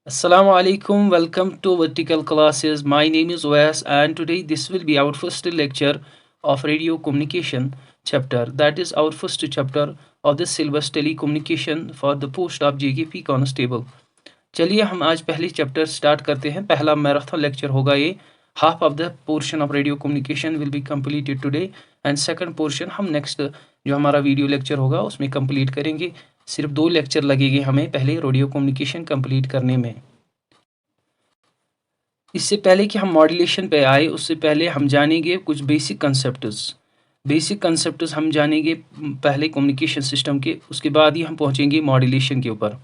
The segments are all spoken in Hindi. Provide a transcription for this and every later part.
Assalamu alaikum. Welcome to Vertical Classes. My name is Wes, and today this will be our first lecture of radio communication chapter. That is our first chapter of the syllabus telecommunication for the post of JKP Constable. चलिए हम आज पहली चैप्टर स्टार्ट करते हैं। पहला मैराथन लेक्चर होगा ये। Half of the portion of radio communication will be completed today and second portion हम नेक्स्ट जो हमारा वीडियो लेक्चर होगा उसमें कंप्लीट करेंगे। सिर्फ 2 लेक्चर लगेंगे हमें पहले रेडियो कम्युनिकेशन कंप्लीट करने में। इससे पहले कि हम मॉड्यूलेशन पे आए उससे पहले हम जानेंगे कुछ बेसिक कंसेप्ट्स हम जानेंगे पहले कम्युनिकेशन सिस्टम के, उसके बाद ही हम पहुंचेंगे मॉड्यूलेशन के ऊपर।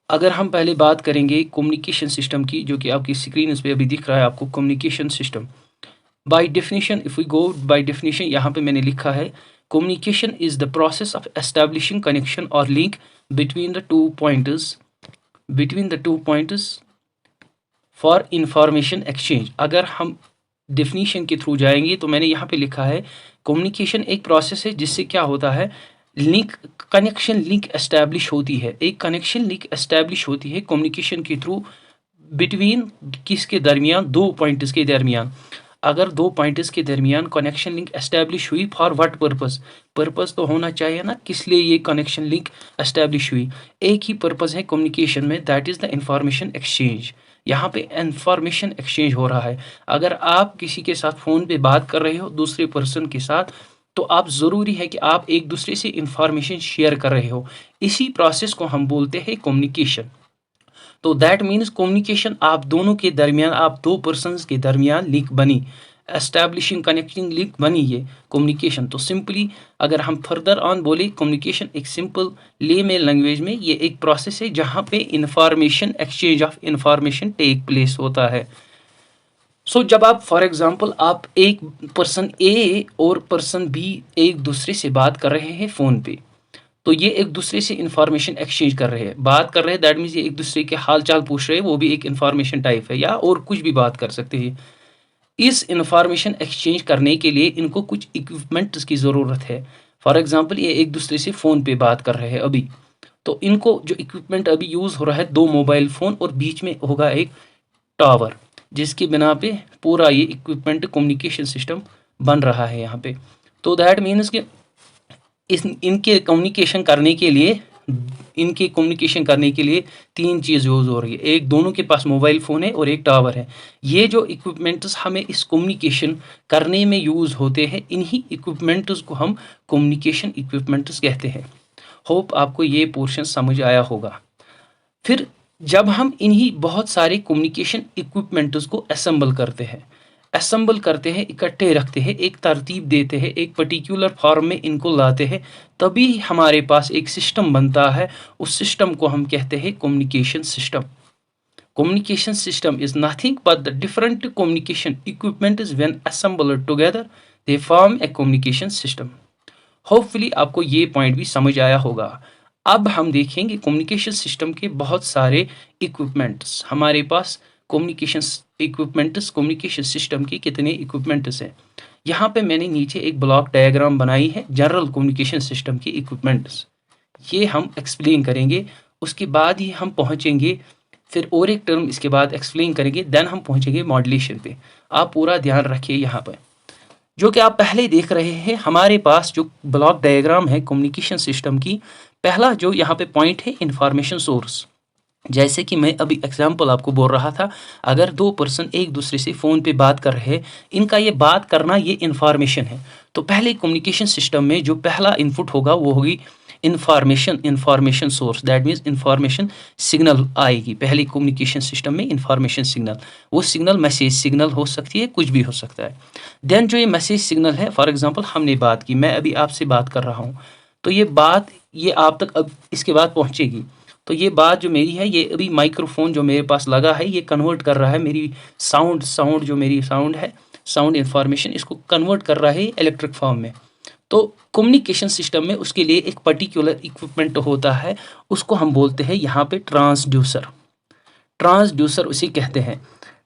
अगर हम पहले बात करेंगे कम्युनिकेशन सिस्टम की, जो कि आपकी स्क्रीन पे अभी दिख रहा है आपको, communication system by definition, if we go by definition, यहाँ पे मैंने लिखा है communication is the process of establishing connection और link between the two points for information exchange. अगर हम डेफिनेशन के थ्रू जाएंगे तो मैंने यहाँ पे लिखा है कम्युनिकेशन एक प्रोसेस है जिससे क्या होता है, कनेक्शन लिंक एस्टैब्लिश होती है। एक कनेक्शन लिंक एस्टैब्लिश होती है कम्युनिकेशन के थ्रू बिटवीन किसके दरमियान, 2 पॉइंट्स के दरमियान। अगर 2 पॉइंट्स के दरमियान कनेक्शन लिंक एस्टैब्लिश हुई, फॉर व्हाट पर्पस तो होना चाहिए ना, किस लिए ये कनेक्शन लिंक एस्टैब्लिश हुई। एक ही पर्पस है कम्युनिकेशन में, that is the information exchange. यहाँ पे इंफॉर्मेशन एक्सचेंज हो रहा है। अगर आप किसी के साथ फ़ोन पे बात कर रहे हो दूसरे पर्सन के साथ, तो आप ज़रूरी है कि आप एक दूसरे से इंफॉर्मेशन शेयर कर रहे हो। इसी प्रोसेस को हम बोलते हैं कम्युनिकेशन। तो दैट मीन्स कम्युनिकेशन आप दोनों के दरमियान, आप 2 पर्सन्स के दरमियान लिंक बनी, एस्टैब्लिशिंग कनेक्टिंग लिंक बनी ये कम्युनिकेशन। तो सिंपली अगर हम फर्दर ऑन बोले, कम्युनिकेशन एक सिंपल ले में लैंग्वेज में ये एक प्रोसेस है जहाँ पे information exchange of information take place होता है। जब आप फॉर एग्जांपल आप एक पर्सन ए और पर्सन बी एक दूसरे से बात कर रहे हैं फ़ोन पे, तो ये एक दूसरे से इंफॉर्मेशन एक्सचेंज कर रहे हैं, बात कर रहे हैं, दैट मीन्स ये एक दूसरे के हाल चाल पूछ रहे हैं, वो भी एक इंफॉर्मेशन टाइप है, या और कुछ भी बात कर सकते हैं। इस इंफॉर्मेशन एक्सचेंज करने के लिए इनको कुछ इक्विपमेंट्स की ज़रूरत है। फॉर एग्जांपल ये एक दूसरे से फ़ोन पे बात कर रहे हैं अभी, तो इनको जो इक्विपमेंट अभी यूज़ हो रहा है, 2 मोबाइल फ़ोन और बीच में होगा एक टावर, जिसकी बिना पे पूरा ये इक्विपमेंट कम्युनिकेशन सिस्टम बन रहा है यहाँ पे। तो दैट मीन्स कि इनके कम्युनिकेशन करने के लिए 3 चीज़ यूज़ हो रही है। एक, दोनों के पास मोबाइल फ़ोन है और एक टावर है। ये जो इक्विपमेंट्स हमें इस कम्युनिकेशन करने में यूज़ होते हैं, इन्हीं इक्विपमेंट्स को हम कम्युनिकेशन इक्विपमेंट्स कहते हैं। होप आपको ये पोर्शन समझ आया होगा। फिर जब हम इन्हीं बहुत सारे कम्युनिकेशन इक्विपमेंट्स को असेंबल करते हैं, इकट्ठे रखते हैं, एक तरतीब देते हैं, एक पर्टिकुलर फॉर्म में इनको लाते हैं, तभी हमारे पास एक सिस्टम बनता है। उस सिस्टम को हम कहते हैं communication system. Communication system is nothing but the different communication equipments when assembled together they form a communication system. Hopefully आपको ये पॉइंट भी समझ आया होगा। अब हम देखेंगे कम्युनिकेशन सिस्टम के बहुत सारे इक्विपमेंट्स हमारे पास। कम्युनिकेशन सिस्टम के कितने इक्विपमेंट्स हैं। यहाँ पे मैंने नीचे एक ब्लॉक डायग्राम बनाई है जनरल कम्युनिकेशन सिस्टम के इक्विपमेंट्स। ये हम एक्सप्लेन करेंगे, उसके बाद ही हम पहुँचेंगे, फिर और एक टर्म इसके बाद एक्सप्लेन करेंगे, देन हम पहुँचेंगे मॉड्यूलेशन पे। आप पूरा ध्यान रखिए यहाँ पर। जो कि आप पहले देख रहे हैं, हमारे पास जो ब्लॉक डायग्राम है कम्युनिकेशन सिस्टम की, पहला जो यहाँ पे पॉइंट है इंफॉर्मेशन सोर्स। जैसे कि मैं अभी एग्जांपल आपको बोल रहा था, अगर 2 पर्सन एक दूसरे से फ़ोन पे बात कर रहे हैं, इनका ये बात करना ये इंफॉर्मेशन है। तो पहले कम्युनिकेशन सिस्टम में जो पहला इनपुट होगा वो होगी information source, that means information signal आएगी पहले कम्युनिकेशन सिस्टम में। इंफॉर्मेशन सिग्नल, वो सिग्नल मैसेज सिग्नल हो सकती है, कुछ भी हो सकता है। देन जो ये मैसेज सिग्नल है, फॉर एग्जांपल हमने बात की, मैं अभी आपसे बात कर रहा हूँ, तो ये बात ये आप तक अब इसके बाद पहुँचेगी। तो ये बात जो मेरी है, ये अभी माइक्रोफोन जो मेरे पास लगा है, ये कन्वर्ट कर रहा है मेरी साउंड जो मेरी साउंड है, साउंड इंफॉर्मेशन, इसको कन्वर्ट कर रहा है इलेक्ट्रिक फॉर्म में। तो कम्युनिकेशन सिस्टम में उसके लिए एक पर्टिकुलर इक्विपमेंट होता है, उसको हम बोलते हैं यहाँ पे ट्रांसड्यूसर उसे कहते हैं।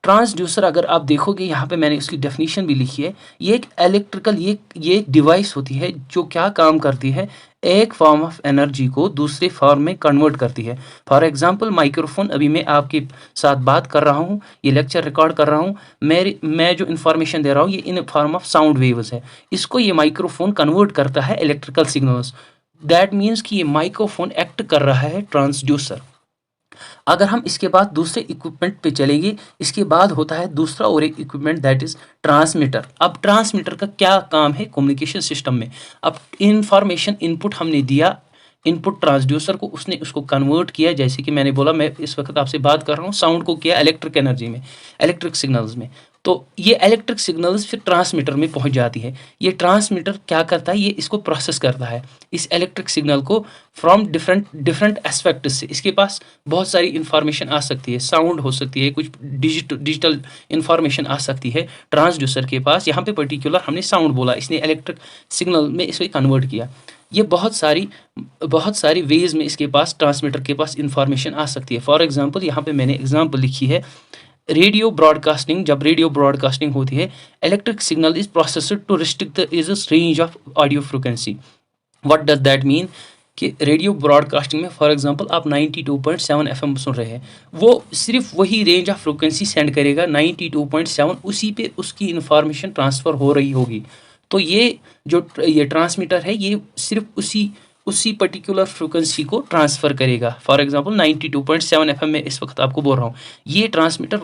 ट्रांसड्यूसर अगर आप देखोगे यहाँ पे मैंने उसकी डेफिनेशन भी लिखी है, ये एक इलेक्ट्रिकल ये एक डिवाइस होती है जो क्या काम करती है, एक फॉर्म ऑफ एनर्जी को दूसरे फॉर्म में कन्वर्ट करती है। फॉर एग्जांपल माइक्रोफोन, अभी मैं आपके साथ बात कर रहा हूँ, ये लेक्चर रिकॉर्ड कर रहा हूँ, मैं जो इन्फॉर्मेशन दे रहा हूँ ये in form of sound waves है, इसको ये माइक्रोफोन कन्वर्ट करता है इलेक्ट्रिकल सिग्नल्स। दैट मीन्स कि ये माइक्रोफोन एक्ट कर रहा है ट्रांसड्यूसर। अगर हम इसके बाद दूसरे इक्विपमेंट पे चलेंगे, इसके बाद होता है दूसरा और एक इक्विपमेंट दैट इज ट्रांसमीटर। अब ट्रांसमीटर का क्या काम है कम्युनिकेशन सिस्टम में? अब इंफॉर्मेशन इनपुट हमने दिया, इनपुट ट्रांसड्यूसर को, उसने उसको कन्वर्ट किया, जैसे कि मैंने बोला मैं इस वक्त आपसे बात कर रहा हूँ, साउंड को किया इलेक्ट्रिक एनर्जी में, इलेक्ट्रिक सिग्नल्स में। तो ये इलेक्ट्रिक सिग्नल्स फिर ट्रांसमीटर में पहुंच जाती है। ये ट्रांसमीटर क्या करता है, ये इसको प्रोसेस करता है इस इलेक्ट्रिक सिग्नल को फ्रॉम डिफरेंट एस्पेक्ट से। इसके पास बहुत सारी इंफॉर्मेशन आ सकती है, साउंड हो सकती है, कुछ डिजिटल इंफॉर्मेशन आ सकती है ट्रांसड्यूसर के पास। यहाँ पे पर्टिकुलर हमने साउंड बोला, इसने इलेक्ट्रिक सिग्नल में इसे कन्वर्ट किया। ये बहुत सारी वेज में इसके पास, ट्रांसमीटर के पास इंफॉर्मेशन आ सकती है। फॉर एग्जांपल यहाँ पे मैंने एग्जांपल लिखी है, रेडियो ब्रॉडकास्टिंग, जब रेडियो ब्रॉडकास्टिंग होती है, electric signal is processed to restrict the is range of audio frequency. What does that mean कि रेडियो ब्रॉडकास्टिंग में फॉर एग्जांपल आप 92.7 एफएम सुन रहे हैं, वो सिर्फ वही रेंज ऑफ फ्रिक्वेंसी सेंड करेगा 92.7, उसी पे उसकी इंफॉर्मेशन ट्रांसफ़र हो रही होगी। तो ये ट्रांसमीटर है, ये सिर्फ उसी पर्टिकुलर फ्रिक्वेंसी को ट्रांसफ़र करेगा। फॉर एग्जांपल 92.7 एफएम में इस वक्त आपको बोल रहा हूँ, ये ट्रांसमीटर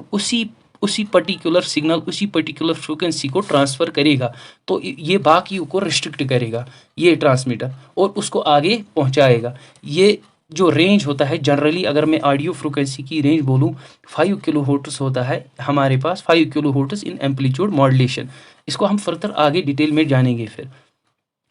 उसी पर्टिकुलर सिग्नल, उसी पर्टिकुलर फ्रिक्वेंसी को ट्रांसफ़र करेगा। तो ये बाकी को रिस्ट्रिक्ट करेगा ये ट्रांसमीटर, और उसको आगे पहुंचाएगा। ये जो रेंज होता है, जनरली अगर मैं ऑडियो फ्रिक्वेंसी की रेंज बोलूँ, 5 किलो हर्ट्ज़ होता है हमारे पास, 5 kilo hertz in amplitude modulation. इसको हम फर्दर आगे डिटेल में जानेंगे। फिर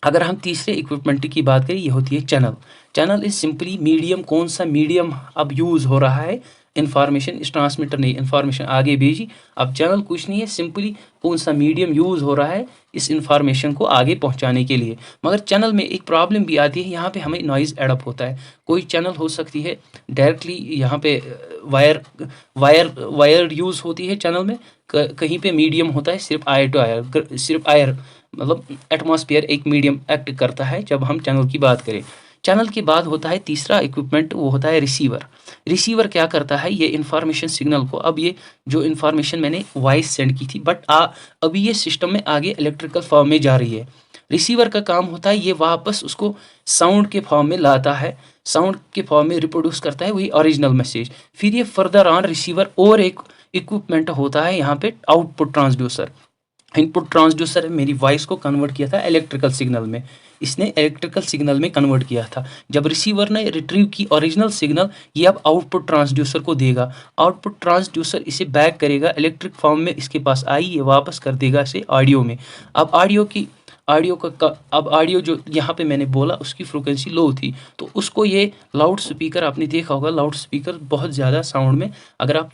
अगर हम तीसरे इक्विपमेंट की बात करें, ये होती है channel. Channel is simply medium, कौन सा मीडियम अब यूज़ हो रहा है, इन्फॉर्मेशन, इस ट्रांसमीटर ने इन्फॉर्मेशन आगे भेजी। अब चैनल कुछ नहीं है, सिंपली कौन सा मीडियम यूज़ हो रहा है इस इन्फॉर्मेशन को आगे पहुंचाने के लिए। मगर चैनल में एक प्रॉब्लम भी आती है, यहाँ पे हमें नॉइज़ एडअप होता है। कोई चैनल हो सकती है डायरेक्टली यहाँ पे वायर यूज़ होती है चैनल में, कहीं पे मीडियम होता है सिर्फ आयर टू आयर, सिर्फ आयर मतलब एटमॉस्फेयर एक मीडियम एक्ट करता है जब हम चैनल की बात करें। चैनल के बाद होता है तीसरा इक्विपमेंट, वो होता है रिसीवर। रिसीवर क्या करता है, ये इन्फॉर्मेशन सिग्नल को, अब ये जो इन्फॉर्मेशन मैंने वॉइस सेंड की थी, बट अभी ये सिस्टम में आगे इलेक्ट्रिकल फॉर्म में जा रही है। रिसीवर का काम होता है ये वापस उसको साउंड के फॉर्म में लाता है, साउंड के फॉर्म में रिप्रोड्यूस करता है वही ओरिजिनल मैसेज। फिर ये फर्दर ऑन रिसीवर और एक इक्विपमेंट होता है यहाँ पे आउटपुट ट्रांसड्यूसर। इनपुट ट्रांसड्यूसर मेरी वॉइस को कन्वर्ट किया था इलेक्ट्रिकल सिग्नल में, इसने इलेक्ट्रिकल सिग्नल में कन्वर्ट किया था। जब रिसीवर ने रिट्रीव की ओरिजिनल सिग्नल, ये अब आउटपुट ट्रांसड्यूसर को देगा। आउटपुट ट्रांसड्यूसर इसे बैक करेगा इलेक्ट्रिक फॉर्म में, इसके पास आई, ये वापस कर देगा इसे ऑडियो में। अब ऑडियो जो यहाँ पे मैंने बोला उसकी फ्रिक्वेंसी लो थी, तो उसको ये लाउड स्पीकर, आपने देखा होगा लाउड स्पीकर बहुत ज़्यादा साउंड में, अगर आप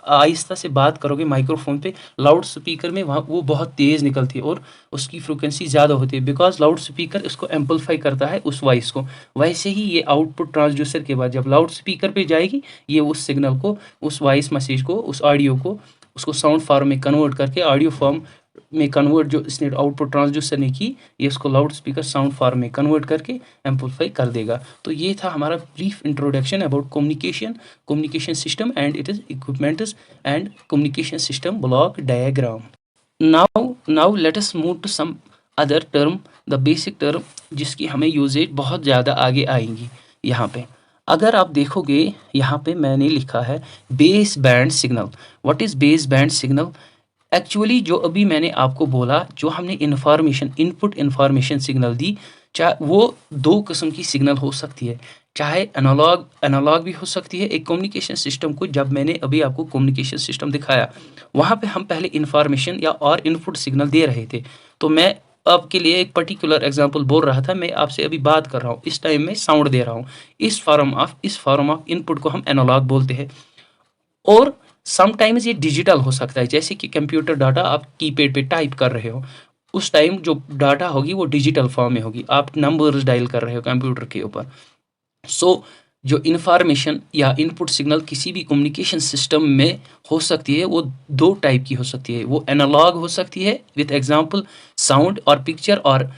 आहिस्ता से बात करोगे माइक्रोफोन पे, लाउड स्पीकर में वहाँ वो बहुत तेज़ निकलती है और उसकी फ्रिक्वेंसी ज़्यादा होती है, बिकॉज लाउड स्पीकर इसको एम्पलीफाई करता है उस वॉइस को। वैसे ही ये आउटपुट ट्रांसड्यूसर के बाद जब लाउड स्पीकर पे जाएगी, ये उस सिग्नल को, उस वॉइस मैसेज को, उस ऑडियो को, उसको साउंड फॉर्म में कन्वर्ट करके, ऑडियो फॉर्म में कन्वर्ट जो इसने आउटपुट ट्रांसड्यूसर ने की, ये इसको लाउड स्पीकर साउंड फॉर्म में कन्वर्ट करके एम्पलीफाई कर देगा। तो ये था हमारा brief introduction about communication system and it is equipments and communication system block diagram. Now let us move to some other term, the basic term जिसकी हमें यूजेज बहुत ज़्यादा आगे आएंगी। यहाँ पे अगर आप देखोगे, यहाँ पे मैंने लिखा है base band signal. What is base band signal? Actually जो अभी मैंने आपको बोला, जो हमने इनपुट इन्फॉर्मेशन सिग्नल दी, चाहे वो दो किस्म की सिग्नल हो सकती है, चाहे एनालॉग भी हो सकती है। एक कम्युनिकेशन सिस्टम को, जब मैंने अभी आपको कम्युनिकेशन सिस्टम दिखाया, वहाँ पे हम पहले इन्फॉर्मेशन या और इनपुट सिग्नल दे रहे थे। तो मैं आपके लिए एक पर्टिकुलर एग्जांपल बोल रहा था, मैं आपसे अभी बात कर रहा हूँ, इस टाइम में साउंड दे रहा हूँ, इस फॉर्म ऑफ इनपुट को हम एनालॉग बोलते हैं। और समटाइम्स ये डिजिटल हो सकता है, जैसे कि कंप्यूटर डाटा आप कीपैड पे टाइप कर रहे हो, उस टाइम जो डाटा होगी वो डिजिटल फॉर्म में होगी, आप नंबर्स डायल कर रहे हो कंप्यूटर के ऊपर। सो जो इन्फॉर्मेशन या इनपुट सिग्नल किसी भी कम्युनिकेशन सिस्टम में हो सकती है वो दो टाइप की हो सकती है। वो एनालॉग हो सकती है विथ एग्जांपल साउंड और पिक्चर, और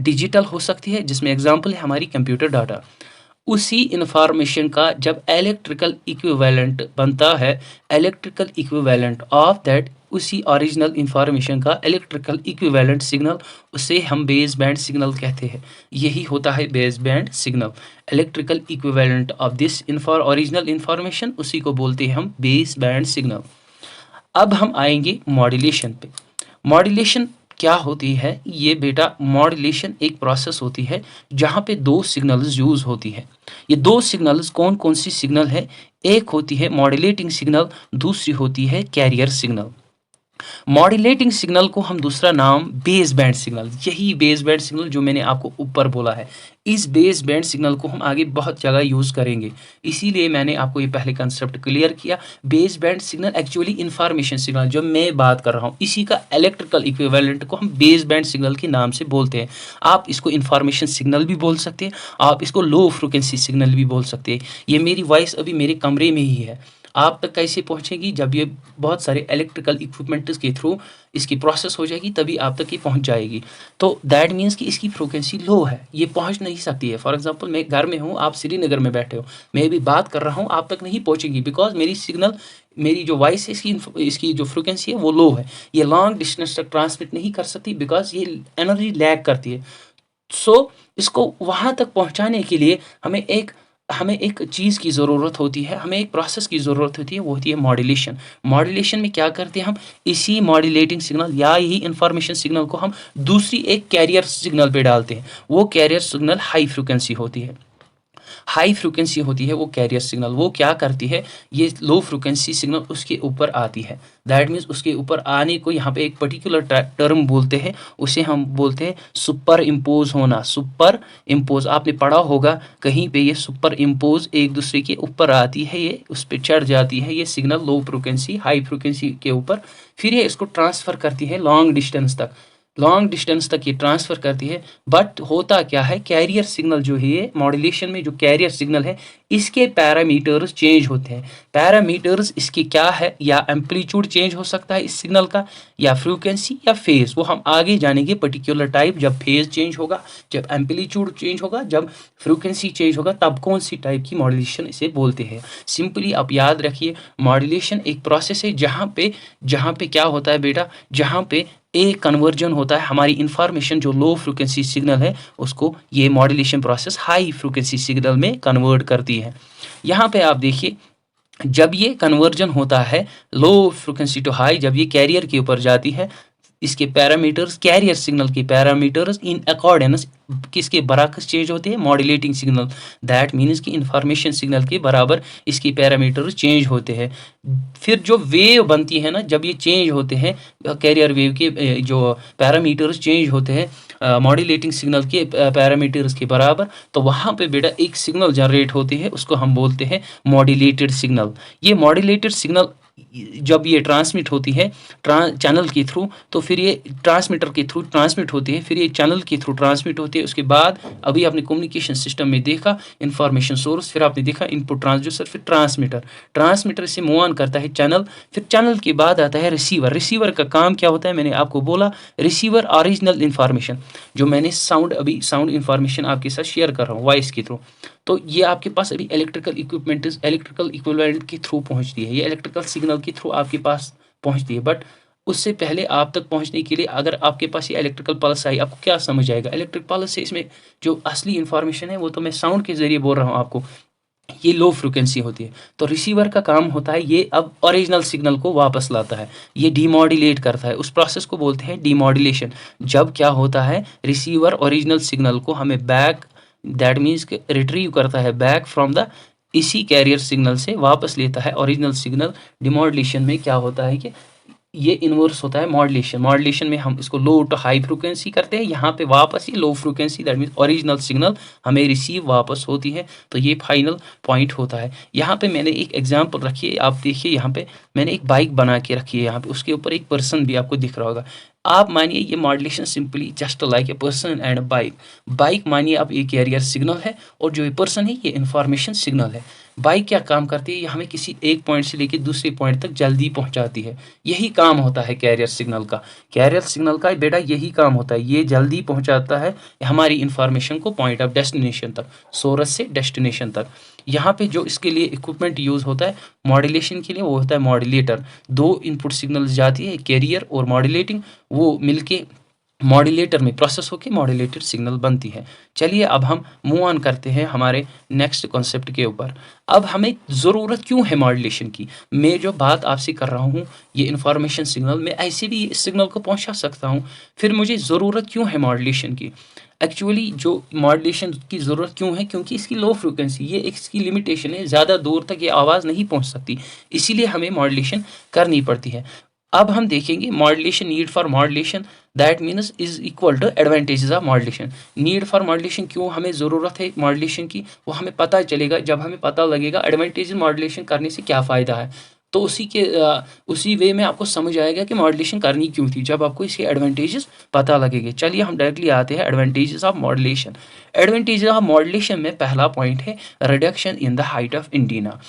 डिजिटल हो सकती है जिसमें एग्जांपल है हमारी कंप्यूटर डाटा। उसी इन्फॉर्मेशन का जब इलेक्ट्रिकल इक्विवेलेंट बनता है, इलेक्ट्रिकल इक्विवेलेंट ऑफ दैट, उसी ओरिजिनल इन्फॉर्मेशन का इलेक्ट्रिकल इक्विवेलेंट सिग्नल, उसे हम बेस बैंड सिग्नल कहते हैं। यही होता है base band signal. Electrical equivalent of this original information, उसी को बोलते हैं हम बेस बैंड सिग्नल। अब हम आएंगे मॉड्यूलेशन पे। मॉड्यूलेशन क्या होती है? ये बेटा मॉड्यूलेशन एक प्रोसेस होती है जहाँ पे दो सिग्नल्स यूज़ होती है। ये दो सिग्नल्स कौन कौन सी सिग्नल है? एक होती है मॉड्यूलेटिंग सिग्नल, दूसरी होती है कैरियर सिग्नल। मॉड्यूलेटिंग सिग्नल को हम दूसरा नाम बेस बैंड सिग्नल, यही बेस बैंड सिग्नल जो मैंने आपको ऊपर बोला है, इस बेस बैंड सिग्नल को हम आगे बहुत जगह यूज़ करेंगे। इसीलिए मैंने आपको ये पहले कंसेप्ट क्लियर किया। Base band signal actually information signal जो मैं बात कर रहा हूँ, इसी का इलेक्ट्रिकल इक्विवेलेंट को हम बेस बैंड सिग्नल के नाम से बोलते हैं। आप इसको इंफॉर्मेशन सिग्नल भी बोल सकते हैं, आप इसको लो फ्रिक्वेंसी सिग्नल भी बोल सकते हैं। ये मेरी वॉइस अभी मेरे कमरे में ही है, आप तक कैसे पहुंचेगी? जब ये बहुत सारे इलेक्ट्रिकल इक्विपमेंट्स के थ्रू इसकी प्रोसेस हो जाएगी तभी आप तक ये पहुंच जाएगी। तो दैट मीन्स कि इसकी फ्रिक्वेंसी लो है, ये पहुंच नहीं सकती है। फॉर एग्जांपल मैं घर में हूँ, आप श्रीनगर में बैठे हो, मैं भी बात कर रहा हूँ, आप तक नहीं पहुंचेगी बिकॉज मेरी सिग्नल, मेरी जो वॉइस है इसकी जो फ्रिक्वेंसी है वो लो है। ये लॉन्ग डिस्टेंस तक ट्रांसमिट नहीं कर सकती बिकॉज ये एनर्जी लैग करती है। सो इसको वहाँ तक पहुँचाने के लिए हमें एक चीज़ की ज़रूरत होती है, हमें एक प्रोसेस की ज़रूरत होती है, वो होती है मॉड्यूलेशन। मॉड्यूलेशन में क्या करते हैं हम? इसी मॉड्यूलेटिंग सिग्नल या यही इंफॉर्मेशन सिग्नल को हम दूसरी एक कैरियर सिग्नल पे डालते हैं। वो कैरियर सिग्नल हाई फ्रिक्वेंसी होती है, हाई फ्रिक्वेंसी होती है वो कैरियर सिग्नल। वो क्या करती है? ये लो फ्रिक्वेंसी सिग्नल उसके ऊपर आती है। दैट मीन्स उसके ऊपर आने को यहाँ पे एक पर्टिकुलर टर्म बोलते हैं, उसे हम बोलते हैं सुपर इम्पोज होना। सुपर इम्पोज आपने पढ़ा होगा कहीं पे, ये सुपर इम्पोज एक दूसरे के ऊपर आती है, ये उस पर चढ़ जाती है ये signal low frequency high frequency के ऊपर, फिर ये इसको ट्रांसफ़र करती है लॉन्ग डिस्टेंस तक, लॉन्ग डिस्टेंस तक ये ट्रांसफ़र करती है। बट होता क्या है, कैरियर सिग्नल जो है ये मॉड्यूलेशन में जो कैरियर सिग्नल है इसके पैरामीटर्स चेंज होते हैं। पैरामीटर्स इसकी क्या है? या एम्पलीट्यूड चेंज हो सकता है इस सिग्नल का, या फ्रीक्वेंसी, या फेज़। वो हम आगे जानेंगे पर्टिकुलर टाइप, जब फेज़ चेंज होगा, जब एम्पलीट्यूड चेंज होगा, जब फ्रीक्वेंसी चेंज होगा, तब कौन सी टाइप की मॉड्यूलेशन इसे बोलते हैं। सिंपली आप याद रखिए, मॉड्यूलेशन एक प्रोसेस है जहाँ पे क्या होता है बेटा, जहाँ पे एक कन्वर्जन होता है हमारी इंफॉर्मेशन जो लो फ्रिक्वेंसी सिग्नल है उसको ये modulation process high frequency signal में कन्वर्ट करती है। यहाँ पे आप देखिए, जब ये कन्वर्जन होता है लो फ्रिक्वेंसी टू हाई, जब ये कैरियर के ऊपर जाती है, इसके पैरामीटर्स, कैरियर सिग्नल के पैरामीटर्स इन अकॉर्डेंस किसके बराबर चेंज होते हैं? Modulating signal. दैट मीन्स कि इंफॉर्मेशन सिग्नल के बराबर इसके पैरामीटर्स चेंज होते हैं। फिर जो वेव बनती है ना, जब ये चेंज होते हैं, कैरियर वेव के जो पैरामीटर्स चेंज होते हैं मॉड्यूलेटिंग सिग्नल के पैरामीटर्स के बराबर, तो वहाँ पे बेटा एक सिग्नल जनरेट होती है, उसको हम बोलते हैं मॉड्यूलेटेड सिग्नल। ये मॉड्यूलेटेड सिग्नल जब ये ट्रांसमिट होती है चैनल के थ्रू, तो फिर ये ट्रांसमीटर के थ्रू ट्रांसमिट होती है, फिर ये चैनल के थ्रू ट्रांसमिट होती है। उसके बाद अभी आपने कम्युनिकेशन सिस्टम में देखा इंफॉर्मेशन सोर्स, फिर आपने देखा इनपुट ट्रांसड्यूसर, फिर ट्रांसमीटर, ट्रांसमीटर से मूव ऑन करता है चैनल, फिर चैनल के बाद आता है रिसीवर। रिसीवर का काम क्या होता है? मैंने आपको बोला, रिसीवर ओरिजिनल इन्फॉर्मेशन जो मैंने साउंड इन्फॉर्मेशन आपके साथ शेयर कर रहा हूँ वॉइस के थ्रू, तो ये आपके पास अभी इलेक्ट्रिकल इक्विवेलेंट के थ्रू पहुंचती है, ये इलेक्ट्रिकल सिग्नल के थ्रू आपके पास पहुंचती है। बट उससे पहले आप तक पहुंचने के लिए अगर आपके पास ये इलेक्ट्रिकल पल्स आई, आपको क्या समझ आएगा? इलेक्ट्रिक पल्स से इसमें जो असली इन्फॉर्मेशन है वो तो मैं साउंड के जरिए बोल रहा हूँ आपको, ये लो फ्रिक्वेंसी होती है। तो रिसीवर का काम होता है ये अब ओरिजिनल सिग्नल को वापस लाता है, ये डीमॉड्यूलेट करता है, उस प्रोसेस को बोलते हैं डीमॉड्यूलेशन। जब क्या होता है, रिसीवर ओरिजिनल सिग्नल को हमें बैक, दैट मीन्स रिट्रीव करता है बैक फ्रॉम द, इसी कैरियर सिग्नल से वापस लेता है ओरिजिनल सिग्नल। डिमॉड्यूलेशन में क्या होता है कि ये इन्वर्स होता है मॉड्यूलेशन। मॉड्यूलेशन में हम इसको लो टू हाई फ्रिक्वेंसी करते हैं, यहाँ पे वापस ही low frequency, that means original signal हमें रिसीव वापस होती है। तो ये फाइनल पॉइंट होता है। यहाँ पे मैंने एक एग्जांपल रखी है, आप देखिए यहाँ पे मैंने एक बाइक बना के रखी है, यहाँ पे उसके ऊपर एक पर्सन भी आपको दिख रहा होगा। आप मानिए ये modulation simply just like a person and a bike. Bike मानिए अब ये कैरियर सिग्नल है और जो ये पर्सन है ये इंफॉर्मेशन सिग्नल है। बाइक क्या काम करती है, ये हमें किसी एक पॉइंट से लेकर दूसरे पॉइंट तक जल्दी पहुंचाती है। यही काम होता है कैरियर सिग्नल का। कैरियर सिग्नल का बेटा यही काम होता है, ये जल्दी पहुंचाता है हमारी इंफॉर्मेशन को पॉइंट ऑफ डेस्टिनेशन तक, सोर्स से डेस्टिनेशन तक। यहाँ पे जो इसके लिए इक्विपमेंट यूज़ होता है मॉड्यूलेशन के लिए, वो होता है मॉड्यूलेटर। दो इनपुट सिग्नल्स जाती है, कैरियर और मॉड्यूलेटिंग, वो मिलके मॉड्यूलेटर में प्रोसेस होकर मॉड्यूलेटेड सिग्नल बनती है। चलिए अब हम मूव ऑन करते हैं हमारे नेक्स्ट कॉन्सेप्ट के ऊपर। अब हमें ज़रूरत क्यों है मॉड्यूलेशन की? मैं जो बात आपसे कर रहा हूँ ये इन्फॉर्मेशन सिग्नल, मैं ऐसे भी इस सिग्नल को पहुँचा सकता हूँ, फिर मुझे ज़रूरत क्यों है मॉड्यूलेशन की? एक्चुअली जो मॉड्यूलेशन की ज़रूरत क्यों है, क्योंकि इसकी लो फ्रिक्वेंसी, ये इसकी लिमिटेशन है, ज़्यादा दूर तक ये आवाज़ नहीं पहुँच सकती, इसीलिए हमें मॉड्यूलेशन करनी पड़ती है। अब हम देखेंगे modulation, need for modulation that means is equal to advantages of modulation. Need for modulation, क्यों हमें ज़रूरत है मॉड्यूलेशन की, वो हमें पता चलेगा जब हमें पता लगेगा एडवांटेजेस मॉड्यूलेशन करने से क्या फ़ायदा है। तो उसी वे में आपको समझ आएगा कि मॉड्यूलेशन करनी क्यों थी, जब आपको इसके एडवांटेजेस पता लगेंगे। चलिए हम डायरेक्टली आते हैं advantages of modulation. Advantages of modulation में पहला पॉइंट है reduction in the height of antenna.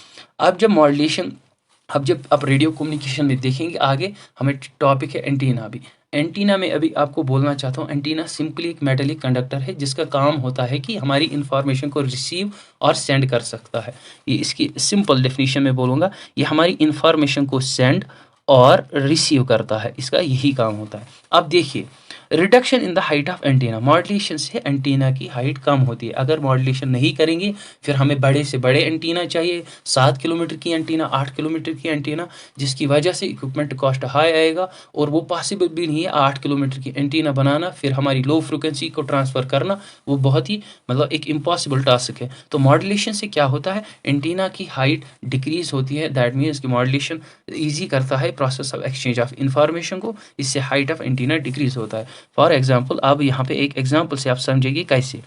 जब आप रेडियो कम्युनिकेशन में देखेंगे आगे, हमें टॉपिक है एंटीना भी। एंटीना में अभी आपको बोलना चाहता हूँ, एंटीना सिंपली एक मेटेलिक कंडक्टर है जिसका काम होता है कि हमारी इंफॉर्मेशन को रिसीव और सेंड कर सकता है। ये इसकी सिंपल डेफिनेशन में बोलूँगा, ये हमारी इंफॉर्मेशन को सेंड और रिसीव करता है, इसका यही काम होता है। अब देखिए reduction in the height of antenna, modulation से एंटीना की हाइट कम होती है। अगर मॉड्यूलेशन नहीं करेंगे फिर हमें बड़े से बड़े एंटीना चाहिए, 7 किलोमीटर की एंटीना, 8 किलोमीटर की एंटीना, जिसकी वजह से इक्विपमेंट कॉस्ट हाई आएगा और वो पॉसिबल भी नहीं है 8 किलोमीटर की एंटीना बनाना, फिर हमारी लो फ्रिक्वेंसी को ट्रांसफ़र करना, वो बहुत ही मतलब एक इम्पॉसिबल टास्क है। तो मॉड्यूलेशन से क्या होता है, एंटीना की हाइट डिक्रीज होती है, दैट मीन्स कि मॉड्यूलेशन ईजी करता है process of exchange of information को, इससे हाइट ऑफ एंटीना डिक्रीज होता है। फॉर एग्जाम्पल, अब यहाँ पे एक एग्जाम्पल से आप समझेंगे कैसे,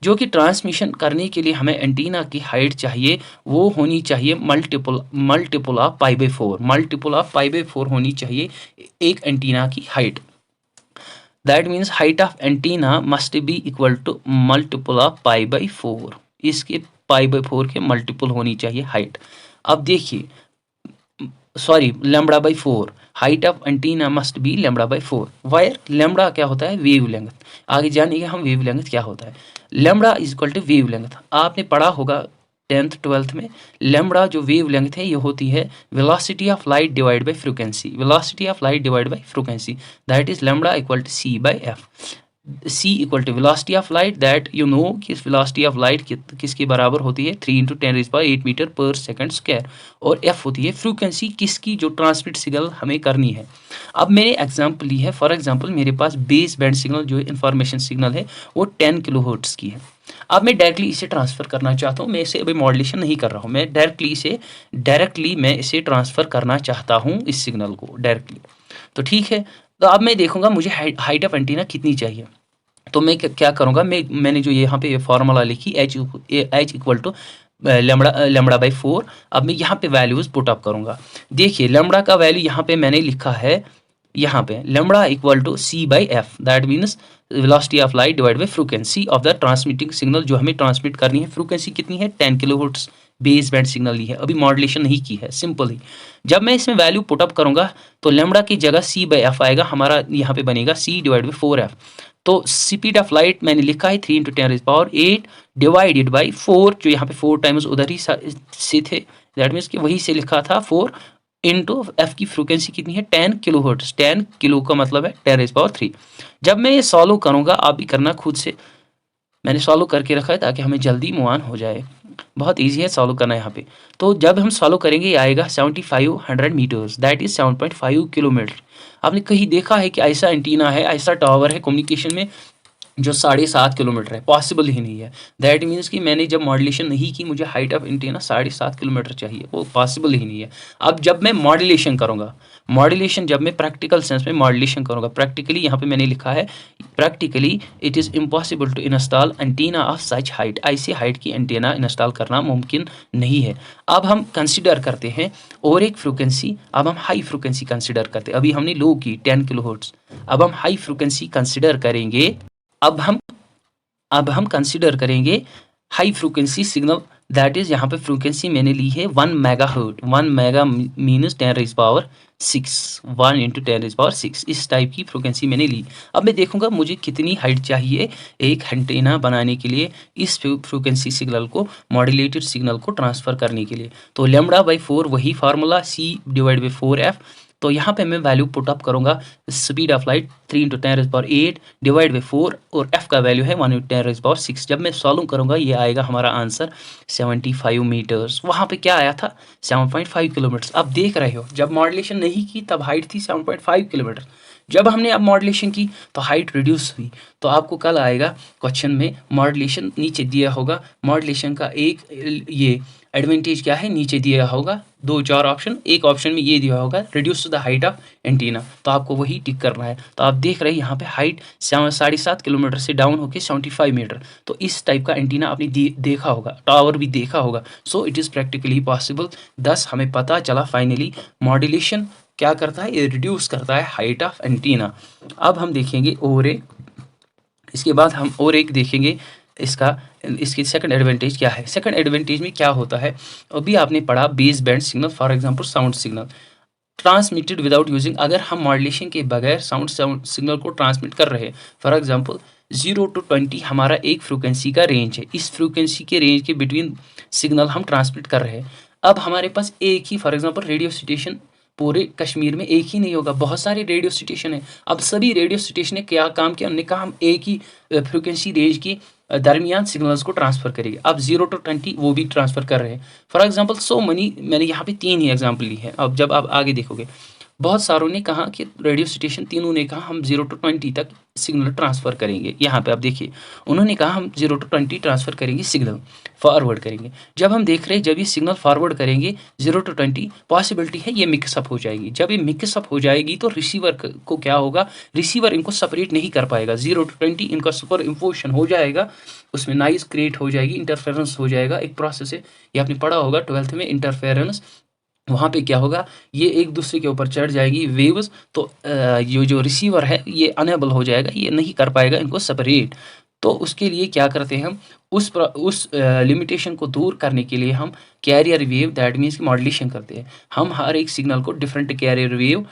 जो कि ट्रांसमिशन करने के लिए हमें एंटीना की हाइट चाहिए, वो होनी चाहिए मल्टीपल ऑफ π/4, मल्टीपल ऑफ π/4 होनी चाहिए एक एंटीना की height. That means height of antenna must be equal to multiple of π/4, इसके π/4 के मल्टीपल होनी चाहिए हाइट। अब देखिए sorry λ/4, height of antenna must be λ/4। Wire lambda क्या होता है, वेव लेंथ। आगे जानेंगे हम वेव लेंथ क्या होता है। Lambda is equal to wave length, आपने पढ़ा होगा 10th 12th में। लैम्बडा जो वेव लेंथ है ये होती है velocity of light divide by frequency, velocity of light divide by frequency, that is lambda equal to c/f। c equal to velocity of light, that you know कि वेलोसिटी ऑफ लाइट किसके बराबर होती है, 3 × 10⁸ मीटर पर सेकंड स्क्वायर, और f होती है फ्रीक्वेंसी किसकी, जो ट्रांसमिट सिग्नल हमें करनी है। अब मैंने एग्जांपल ली है, फॉर एग्जांपल मेरे पास बेस बैंड सिग्नल जो इंफॉर्मेशन सिग्नल है वो 10 किलोहर्ट्ज़ की है। अब मैं डायरेक्टली इसे ट्रांसफ़र करना चाहता हूँ, मैं इसे अभी मॉड्यूलेशन नहीं कर रहा हूँ, मैं डायरेक्टली मैं इसे ट्रांसफ़र करना चाहता हूँ इस सिग्नल को डायरेक्टली। तो ठीक है, तो अब मैं देखूंगा मुझे हाइट ऑफ एंटीना कितनी चाहिए। तो मैं क्या करूँगा, मैंने जो यहाँ पे फार्मूला लिखी h इक्वल टू λ/4, अब मैं यहाँ पे वैल्यूज़ पुट अप करूँगा। देखिए लैम्बडा का वैल्यू यहाँ पे मैंने लिखा है, यहाँ पे lambda equal to c/f, that means velocity of light divide by frequency of the transmitting signal, जो हमें ट्रांसमिट करनी है। फ्रीक्वेंसी कितनी है, 10 किलोहर्ट्ज़ बेस बैंड सिग्नल ली है, अभी मॉड्यूलेशन नहीं की है, सिंपल ही। जब मैं इसमें वैल्यू पुटअप करूँगा तो लैम्बडा की जगह c/f आएगा, हमारा यहाँ पे बनेगा c/4f। तो स्पीड ऑफ लाइट मैंने लिखा है 3 × 10⁸ डिवाइडेड बाई 4, जो यहाँ पे 4 टाइम्स उधर ही से थे, दैट मीन्स कि वही से लिखा था 4 इंटू एफ की फ्रीक्वेंसी कितनी है, 10 किलोहर्ट्ज़। 10 किलो का मतलब है 10⁻3। जब मैं ये सॉल्व करूँगा, आप भी करना खुद से, मैंने सॉल्व करके रखा है ताकि हमें जल्दी मूव ऑन हो जाए, बहुत इजी है सॉल्व करना यहाँ पे। तो जब हम सॉल्व करेंगे ये आएगा 7500 मीटर्स, दैट इज 7.5 किलोमीटर। आपने कहीं देखा है कि ऐसा एंटीना है, ऐसा टावर है कम्युनिकेशन में जो 7.5 किलोमीटर है, पॉसिबल ही नहीं है। दैट मीन्स कि मैंने जब मॉड्यूलेशन नहीं की, मुझे हाइट ऑफ एंटीना 7.5 किलोमीटर चाहिए, वो पॉसिबल ही नहीं है। अब जब मैं मॉड्यूलेशन करूँगा, मॉड्यूलेशन जब मैं प्रैक्टिकल सेंस में मॉड्यूलेशन करूँगा, प्रैक्टिकली यहाँ पे मैंने लिखा है, practically it is impossible to install antenna of such height, ऐसी हाइट की एंटीना इंस्टॉल करना मुमकिन नहीं है। अब हम कंसिडर करते हैं और एक फ्रिक्वेंसी, अब हम हाई फ्रिक्वेंसी कंसिडर करते हैं। अभी हमने लो की 10 किलोहर्ट्ज़, अब हम हाई फ्रिक्वेंसी कंसिडर करेंगे। अब हम कंसिडर करेंगे high frequency signal, that is यहाँ पे फ्रिक्वेंसी मैंने ली है 1 मेगाहर्ट्ज़। 1 मेगा मीन्स 10⁻6, 1 इंटू 10⁻6, इस टाइप की फ्रिक्वेंसी मैंने ली। अब मैं देखूंगा मुझे कितनी हाइट चाहिए एक एंटीना बनाने के लिए, इस फ्रिक्वेंसी सिग्नल को, मॉड्यूलेटेड सिग्नल को ट्रांसफ़र करने के लिए। तो λ/4 वही फार्मूला, C/4f। तो यहाँ पे मैं वैल्यू पुट अप करूँगा, speed of light 3 × 10⁸ divide by 4, और f का वैल्यू है 1 × 10⁻6। जब मैं सॉल्व करूँगा ये आएगा हमारा आंसर 75 मीटर्स। वहाँ पे क्या आया था? 7.5 किलोमीटर्स। अब देख रहे हो, जब मॉड्यूलेशन नहीं की तब हाइट थी 7.5 किलोमीटर। जब हमने अब मॉड्यूलेशन की तो हाइट रिड्यूस हुई। तो आपको कल आएगा क्वेश्चन में मॉड्यूलेशन नीचे दिया होगा, मॉड्यूलेशन का एक ये एडवांटेज क्या है, नीचे दिया होगा 2-4 ऑप्शन, एक ऑप्शन में ये दिया होगा reduce the height of antenna, तो आपको वही टिक करना है। तो आप देख रहे हैं यहाँ पे हाइट 7.5 किलोमीटर से डाउन होकर 75 मीटर। तो इस टाइप का एंटीना आपने देखा होगा, टावर भी देखा होगा। So it is practically possible. Thus हमें पता चला फाइनली मॉड्यूलेशन क्या करता है, ये रिड्यूस करता है हाइट ऑफ एंटीना। अब हम देखेंगे और एक, इसके बाद हम और एक देखेंगे इसकी सेकंड एडवांटेज क्या है। सेकंड एडवांटेज में क्या होता है, अभी आपने पढ़ा base band signal, for example sound signal transmitted without using, अगर हम मॉड्यूलेशन के बगैर साउंड सिग्नल को ट्रांसमिट कर रहे हैं, फॉर एग्जांपल 0 to 20 हमारा एक फ्रिक्वेंसी का रेंज है, इस फ्रिक्वेंसी के रेंज के बिटवीन सिग्नल हम ट्रांसमिट कर रहे हैं। अब हमारे पास एक ही, फॉर एग्जांपल रेडियो स्टेशन पूरे कश्मीर में एक ही नहीं होगा, बहुत सारे रेडियो स्टेशन है। अब सभी रेडियो स्टेशन ने क्या काम किया, उन्होंने कहा हम एक ही फ्रिक्वेंसी रेंज की दरमियान सिग्नल्स को ट्रांसफ़र करेंगे। अब 0 to 20 वो भी ट्रांसफ़र कर रहे हैं। फॉर एग्जांपल सो मनी, मैंने यहाँ पे 3 ही एग्जांपल ली है। अब जब आप आगे देखोगे, बहुत सारों ने कहा कि रेडियो स्टेशन तीनों ने कहा हम 0 to 20 तक सिग्नल ट्रांसफ़र करेंगे। यहाँ पे आप देखिए, उन्होंने कहा हम 0 to 20 ट्रांसफ़र करेंगे, सिग्नल फॉरवर्ड करेंगे। जब हम देख रहे हैं, जब ये सिग्नल फॉरवर्ड करेंगे 0 to 20, पॉसिबिलिटी है ये मिक्सअप हो जाएगी। जब ये मिक्सअप हो जाएगी तो रिसीवर को क्या होगा, रिसीवर इनको सेपरेट नहीं कर पाएगा। 0 to 20 इनका सुपर इम्पोजिशन हो जाएगा, उसमें नॉइज़ क्रिएट हो जाएगी, इंटरफेरेंस हो जाएगा। एक प्रोसेस है, ये आपने पढ़ा होगा 12th में, इंटरफेरेंस। वहाँ पे क्या होगा, ये एक दूसरे के ऊपर चढ़ जाएगी वेव्स, तो ये जो रिसीवर है ये अनेबल हो जाएगा, ये नहीं कर पाएगा इनको सेपरेट। तो उसके लिए क्या करते हैं हम, उस लिमिटेशन को दूर करने के लिए हम कैरियर वेव, दैट मीन्स की मॉड्यूलेशन करते हैं। हम हर एक सिग्नल को डिफरेंट कैरियर वेव,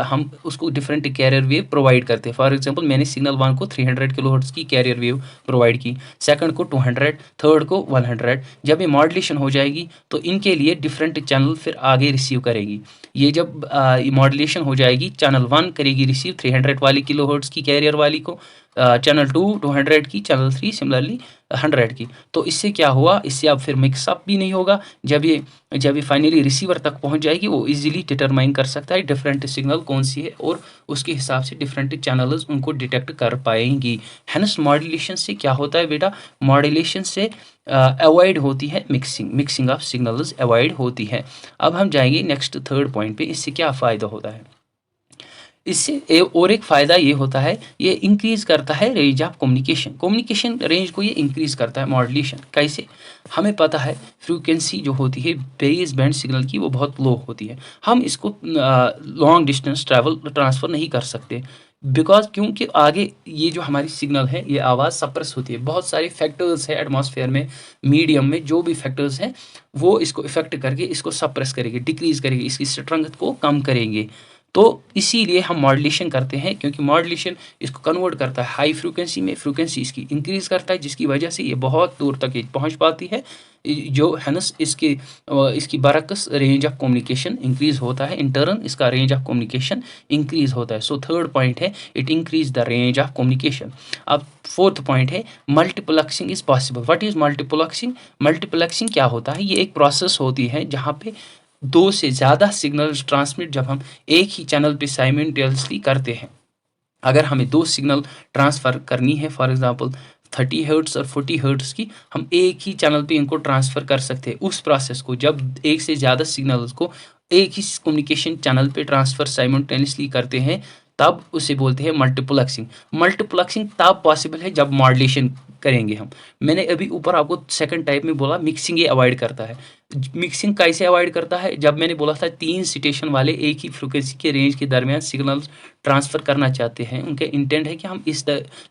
हम उसको डिफरेंट कैरियर वेव प्रोवाइड करते हैं। फॉर एग्जांपल मैंने सिग्नल 1 को 300 किलोहर्ट्ज़ की कैरियर वेव प्रोवाइड की, सेकंड को 200, थर्ड को 100। जब ये मॉड्यूलेशन हो जाएगी तो इनके लिए डिफरेंट चैनल फिर आगे रिसीव करेगी। ये जब मॉड्यूलेशन हो जाएगी, चैनल 1 करेगी रिसीव 300 वाली किलोहर्ट्ज़ की कैरियर वाली को, चैनल 2 200 की, चैनल 3 सिमिलरली 100 की। तो इससे क्या हुआ, इससे अब फिर मिक्सअप भी नहीं होगा। जब ये फाइनली रिसीवर तक पहुंच जाएगी, वो इजीली डिटरमाइन कर सकता है डिफरेंट सिग्नल कौन सी है, और उसके हिसाब से डिफरेंट चैनल्स उनको डिटेक्ट कर पाएंगी। हैंस मॉड्यूलेशन से क्या होता है बेटा, मॉड्यूलेशन से अवॉइड होती है मिक्सिंग ऑफ सिग्नल्स अवॉइड होती है। अब हम जाएंगे नेक्स्ट थर्ड पॉइंट पे, इससे क्या फ़ायदा होता है। इससे और एक फ़ायदा ये होता है, ये इंक्रीज़ करता है रेंज ऑफ कम्युनिकेशन रेंज को ये इंक्रीज़ करता है मॉड्यूलेशन। कैसे, हमें पता है फ्रीक्वेंसी जो होती है बेस बैंड सिग्नल की वो बहुत लो होती है, हम इसको लॉन्ग डिस्टेंस ट्रांसफ़र नहीं कर सकते, बिकॉज क्योंकि आगे ये जो हमारी सिग्नल है ये आवाज़ सप्रेस होती है। बहुत सारे फैक्टर्स है एटमॉस्फेयर में, मीडियम में जो भी फैक्टर्स हैं वो इसको इफेक्ट करके इसको सप्रेस करेंगे, डिक्रीज़ करेंगे, इसकी स्ट्रेंथ को कम करेंगे। तो इसीलिए हम मॉड्यूलेशन करते हैं, क्योंकि मॉड्यूलेशन इसको कन्वर्ट करता है हाई फ्रीक्वेंसी में, फ्रीक्वेंसी इसकी इंक्रीज़ करता है, जिसकी वजह से ये बहुत दूर तक ये पहुंच पाती है, जो हैंस इसकी बरक्स रेंज ऑफ कम्युनिकेशन इंक्रीज़ होता है, इन टर्न इसका रेंज ऑफ कम्युनिकेशन इंक्रीज़ होता है। सो थर्ड पॉइंट है it increase the range of communication. अब फोर्थ पॉइंट है multiplexing is possible. What is multiplexing? Multiplexing क्या होता है, ये एक प्रोसेस होती है जहाँ पे 2 से ज़्यादा सिग्नल्स ट्रांसमिट जब हम एक ही चैनल पे साइमल्टेनियसली करते हैं। अगर हमें 2 सिग्नल ट्रांसफ़र करनी है, फॉर एग्ज़ाम्पल 30 हर्ट्ज़ और 40 हर्ट्ज़ की, हम एक ही चैनल पे इनको ट्रांसफ़र कर सकते हैं। उस प्रोसेस को जब एक से ज़्यादा सिग्नल्स को एक ही कम्युनिकेशन चैनल पे ट्रांसफ़र साइमल्टेनियसली करते हैं, तब उसे बोलते हैं मल्टीप्लेक्सिंग। मल्टीप्लेक्सिंग तब पॉसिबल है जब मॉड्यूलेशन करेंगे हम। मैंने अभी ऊपर आपको सेकंड टाइप में बोला, मिक्सिंग ये अवॉइड करता है। मिक्सिंग कैसे अवॉइड करता है? जब मैंने बोला था 3 स्टेशन वाले एक ही फ्रीक्वेंसी के रेंज के दरमियान सिग्नल्स ट्रांसफ़र करना चाहते हैं, उनका इंटेंट है कि हम इस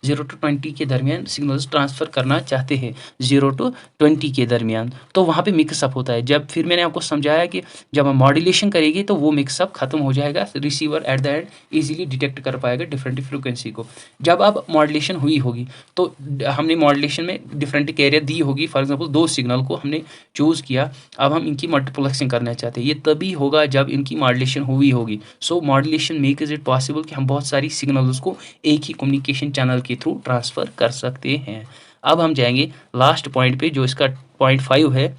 0 टू 20 के दरमियान सिग्नल्स ट्रांसफ़र करना चाहते हैं, 0 टू 20 के दरमियान, तो वहाँ पे मिक्सअप होता है। जब फिर मैंने आपको समझाया कि जब हम मॉड्यूलेशन करेंगे तो वो मिक्सअप खत्म हो जाएगा, receiver at the end easily detect कर पाएगा डिफरेंट फ्रीक्वेंसी को। जब अब मॉड्यूलेशन हुई होगी तो हमने मॉड्यूलेशन में डिफरेंट कैरियर दी होगी, फॉर एग्जांपल 2 सिग्नल को हमने चूज़ किया, अब हम इनकी मल्टीप्लेक्सिंग करना चाहते हैं। ये तभी होगा जब इनकी मॉड्यूलेशन हुई होगी। सो मॉड्यूलेशन मेक्स इट पॉसिबल कि हम बहुत सारी सिग्नल्स को एक ही कम्युनिकेशन चैनल के थ्रू ट्रांसफ़र कर सकते हैं। अब हम जाएंगे लास्ट पॉइंट पे, जो इसका पॉइंट 5 है,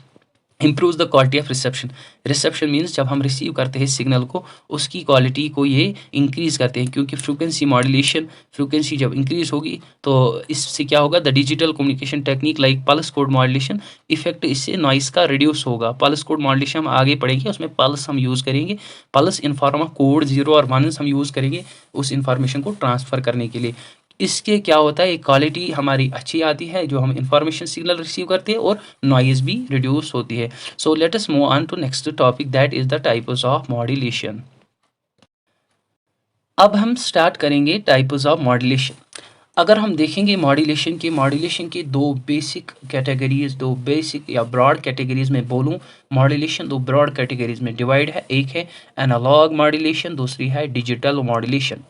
improve the quality of reception. Reception means जब हम रिसीव करते हैं सिग्नल को, उसकी क्वालिटी को ये इंक्रीज़ करते हैं, क्योंकि फ्रीक्वेंसी मॉड्यूलेशन, फ्रीक्वेंसी जब इंक्रीज़ होगी तो इससे क्या होगा, the digital communication technique like pulse code modulation effect, इससे नॉइस का रिड्यूस होगा। पल्स कोड मॉड्यूलेशन हम आगे पढ़ेंगे, उसमें पल्स हम यूज़ करेंगे, pulse in form of code 0 और 1 हम यूज़ करेंगे उस इंफॉर्मेशन को ट्रांसफ़र करने के लिए। इसके क्या होता है, एक क्वालिटी हमारी अच्छी आती है जो हम इंफॉर्मेशन सिग्नल रिसीव करते हैं, और नॉइज़ भी रिड्यूस होती है। So let us move on to next topic, that is the types of modulation. अब हम स्टार्ट करेंगे टाइप्स ऑफ मॉड्यूलेशन। अगर हम देखेंगे मॉड्यूलेशन के दो बेसिक कैटेगरीज, दो बेसिक या ब्रॉड कैटेगरीज में बोलूँ, मॉड्यूलेशन दो ब्रॉड कैटेगरीज में डिवाइड है। एक है एनालॉग मॉड्यूलेशन, दूसरी है डिजिटल मॉड्यूलेशन।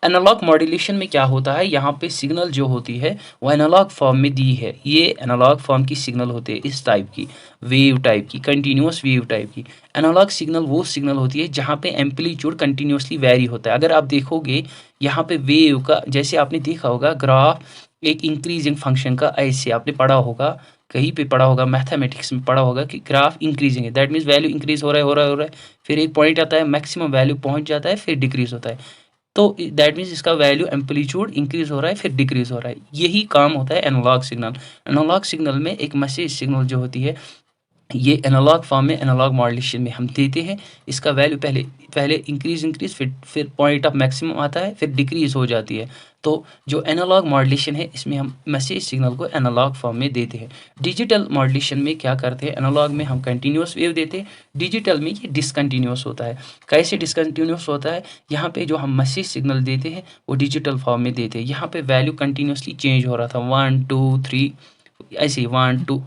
एनालॉग मॉड्यूलेशन में क्या होता है, यहाँ पे सिग्नल जो होती है वो एनालॉग फॉर्म में दी है। ये एनालॉग फॉर्म की सिग्नल होते हैं, इस टाइप की, वेव टाइप की, कंटिन्यूस वेव टाइप की। एनालॉग सिग्नल वो सिग्नल होती है जहाँ पे एम्पलीट्यूड कंटिन्यूसली वेरी होता है। अगर आप देखोगे यहाँ पे वेव का, जैसे आपने देखा होगा ग्राफ एक इंक्रीजिंग फंक्शन का, ऐसे आपने पढ़ा होगा, कहीं पे पढ़ा होगा, मैथमेटिक्स में पढ़ा होगा कि ग्राफ इंक्रीजिंग है, दैट मीन्स वैल्यू इंक्रीज हो रहा है, फिर एक पॉइंट आता है, मैक्सिमम वैल्यू पहुंच जाता है, फिर डिक्रीज होता है। तो दैट मीन्स इसका वैल्यू एम्पलीट्यूड इंक्रीज हो रहा है, फिर डिक्रीज हो रहा है। यही काम होता है एनालॉग सिग्नल। एनालॉग सिग्नल में एक मैसेज सिग्नल जो होती है, ये एनालॉग फॉर्म में, एनालॉग मॉड्यूलेशन में हम देते हैं। इसका वैल्यू पहले इंक्रीज फिर पॉइंट ऑफ मैक्सिमम आता है, फिर डिक्रीज हो जाती है। तो जो एनालॉग मॉड्यूलेशन है, इसमें हम मैसेज सिग्नल को एनालॉग फॉर्म में देते हैं। डिजिटल मॉड्यूलेशन में क्या करते हैं, एनालॉग में हम कंटिन्यूस वेव देते हैं, डिजिटल में ये डिसकंटिन्यूस होता है। कैसे डिसकंटिन्यूस होता है, यहाँ पे जो हम मैसेज सिग्नल देते हैं वो डिजिटल फॉर्म में देते हैं। यहाँ पे वैल्यू कंटिन्यूसली चेंज हो रहा था, 1 2 3 ऐसे, 1 2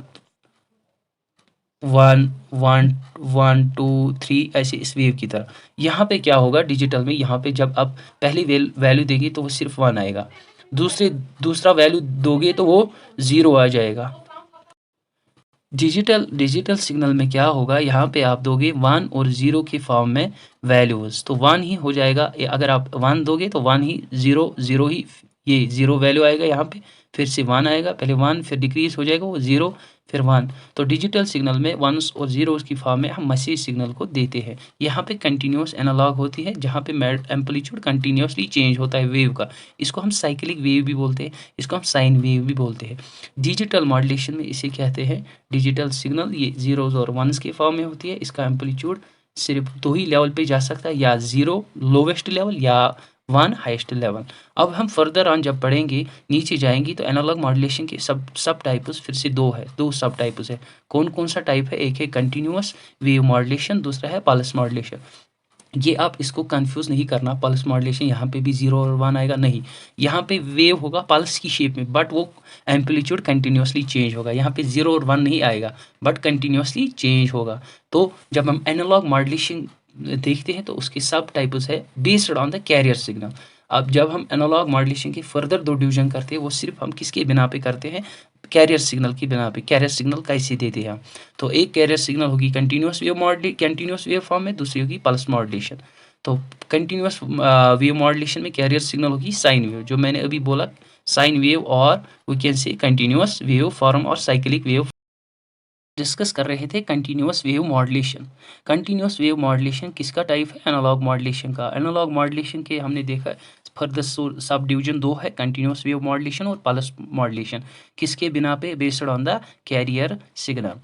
1 1 1 2 3 ऐसे, इस वेव की तरह। यहाँ पे क्या होगा डिजिटल में, यहाँ पे जब आप पहली वैल्यू देंगे तो वो सिर्फ 1 आएगा, दूसरा वैल्यू दोगे तो वो 0 आ जाएगा। डिजिटल सिग्नल में क्या होगा, यहाँ पे आप दोगे 1 और 0 के फॉर्म में वैल्यूज़, तो 1 ही हो जाएगा। अगर आप 1 दोगे तो 1 ही, 0 ही, ये 0 वैल्यू आएगा यहाँ पे, फिर से 1 आएगा, पहले 1 फिर डिक्रीज हो जाएगा वो 0 फिर 1। तो डिजिटल सिग्नल में 1s और 0s की फॉर्म में हम मैसेज सिग्नल को देते हैं। यहाँ पे कंटिन्यूस एनालॉग होती है, जहाँ पे एम्पलीट्यूड कंटिन्यूसली चेंज होता है वेव का। इसको हम साइक्लिक वेव भी बोलते हैं, इसको हम साइन वेव भी बोलते हैं। डिजिटल मॉड्यूलेशन में इसे कहते हैं डिजिटल सिग्नल। ये 0s और 1s के फॉर्म में होती है। इसका एम्पलीट्यूड सिर्फ 2 ही लेवल पे जा सकता है, या 0 लोवेस्ट लेवल या 1 हाईएस्ट लेवल। अब हम फर्दर ऑन जब पढ़ेंगे, नीचे जाएंगे, तो एनालॉग मॉड्यूलेशन के सब टाइप्स फिर से दो सब टाइप्स है। कौन कौन सा टाइप है, एक है कंटिन्यूस वेव मॉड्यूलेशन, दूसरा है पल्स मॉड्यूलेशन। ये आप इसको कंफ्यूज नहीं करना, पल्स मॉड्यूलेशन यहाँ पे भी 0 और 1 आएगा, नहीं, यहाँ पे वेव होगा पल्स की शेप में, बट वो एम्पलीट्यूड कंटिन्यूसली चेंज होगा। यहाँ पे 0 और 1 नहीं आएगा, बट कंटिन्यूसली चेंज होगा। तो जब हम एनालॉग मॉड्यूलेशन देखते हैं तो उसके सब टाइप्स है based on the carrier signal. अब जब हम एनालॉग मॉड्यूलेशन के फर्दर 2 डिवीजन करते हैं, वो सिर्फ हम किसके बिना पे करते हैं, कैरियर सिग्नल की बिना पे। कैरियर सिग्नल कैसे देते हैं हम, तो एक कैरियर सिग्नल होगी कंटिन्यूस वेव फॉर्म में, दूसरी होगी पल्स मॉड्यूलेशन। तो कंटिन्यूस वेव मॉड्यूलेशन में कैरियर सिग्नल होगी साइन वेव, जो मैंने अभी बोला, साइन वेव, और we can say continuous wave form और साइक्लिक वेव डिस्कस कर रहे थे continuous wave modulation. Continuous wave modulation किसका टाइप है? एनालॉग मॉड्यूलेशन का। एनालॉग मॉड्यूलेशन के हमने देखा फर्दर सब डिवीजन दो है, कंटिन्यूअस वेव मॉड्यूलेशन और पल्स मॉड्यूलेशन। किसके बिना पे? Based on the carrier signal.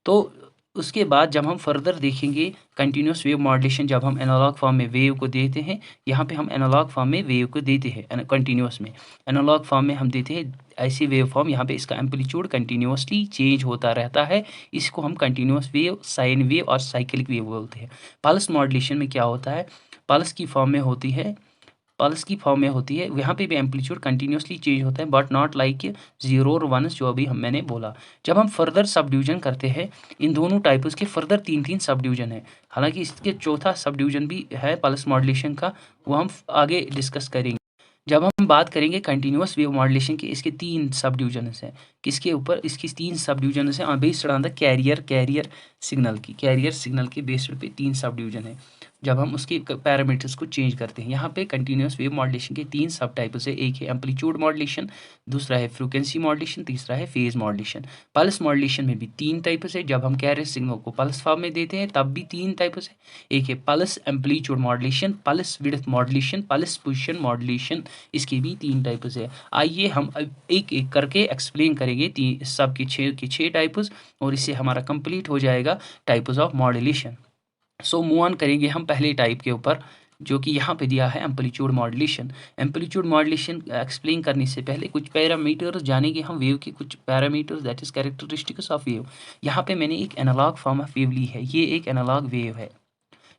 तो उसके बाद जब हम फर्दर देखेंगे कंटिन्यूअस वेव मॉड्यूलेशन, जब हम एनालॉग फॉर्म में वेव को देते हैं, यहाँ पे हम एनालॉग फॉर्म में वेव को देते हैं, कंटिन्यूअस में एनालॉग फॉर्म में हम देते हैं ऐसी वेव फॉर्म, यहाँ पे इसका एम्पलीट्यूड कंटिन्यूअसली चेंज होता रहता है। इसको हम कंटिन्यूअस वेव, साइन वेव और साइक्लिक वेव बोलते हैं। पल्स मॉड्यूलेशन में क्या होता है? पल्स की फॉर्म में होती है, पल्स की फॉर्म में होती है, यहाँ पे भी एम्पलीट्यूड कंटिन्यूअसली चेंज होता है, बट नॉट लाइक जीरो और वंस जो अभी मैंने बोला। जब हम फर्दर सब डिवीजन करते हैं, इन दोनों टाइप्स के फर्दर 3 सब डिवीजन है। हालांकि इसके चौथा सब डिवीजन भी है पल्स मॉड्यूलेशन का, वो हम आगे डिस्कस करेंगे। जब हम बात करेंगे कंटिन्यूअस वेव मॉड्यूलेशन के, इसके 3 सब डिवीजन्स हैं। किसके ऊपर? इसकी 3 सब डिवीजन्स हैं based on the carrier signal की, कैरियर सिग्नल के बेस्ड पे 3 सब डिवीजन है। जब हम उसके पैरामीटर्स को चेंज करते हैं, यहाँ पे कंटिन्यूअस वेव मॉड्यूलेशन के 3 सब टाइप्स है। एक है एम्पलीट्यूड मॉड्यूलेशन, दूसरा है फ्रीक्वेंसी मॉड्यूलेशन, तीसरा है फेज मॉड्यूलेशन। पल्स मॉड्यूलेशन में भी 3 टाइप्स है। जब हम कैरियर सिग्नल को पल्स फॉर्म में देते हैं तब भी 3 टाइप्स है। एक है pulse amplitude modulation, pulse width modulation, pulse position modulation. इसके भी 3 टाइप्स है। आइए हम एक एक करके एक्सप्लेन करेंगे सब के 6 टाइप्स, और इससे हमारा कंप्लीट हो जाएगा types of modulation. So move on करेंगे हम पहले टाइप के ऊपर, जो कि यहाँ पे दिया है amplitude modulation. Amplitude modulation explain करने से पहले कुछ पैरामीटर्स जानेंगे हम वेव के, कुछ parameters that is characteristics of wave. यहाँ पे मैंने एक एनालॉग फॉर्म ऑफ वेव ली है, ये एक एनालॉग वेव है।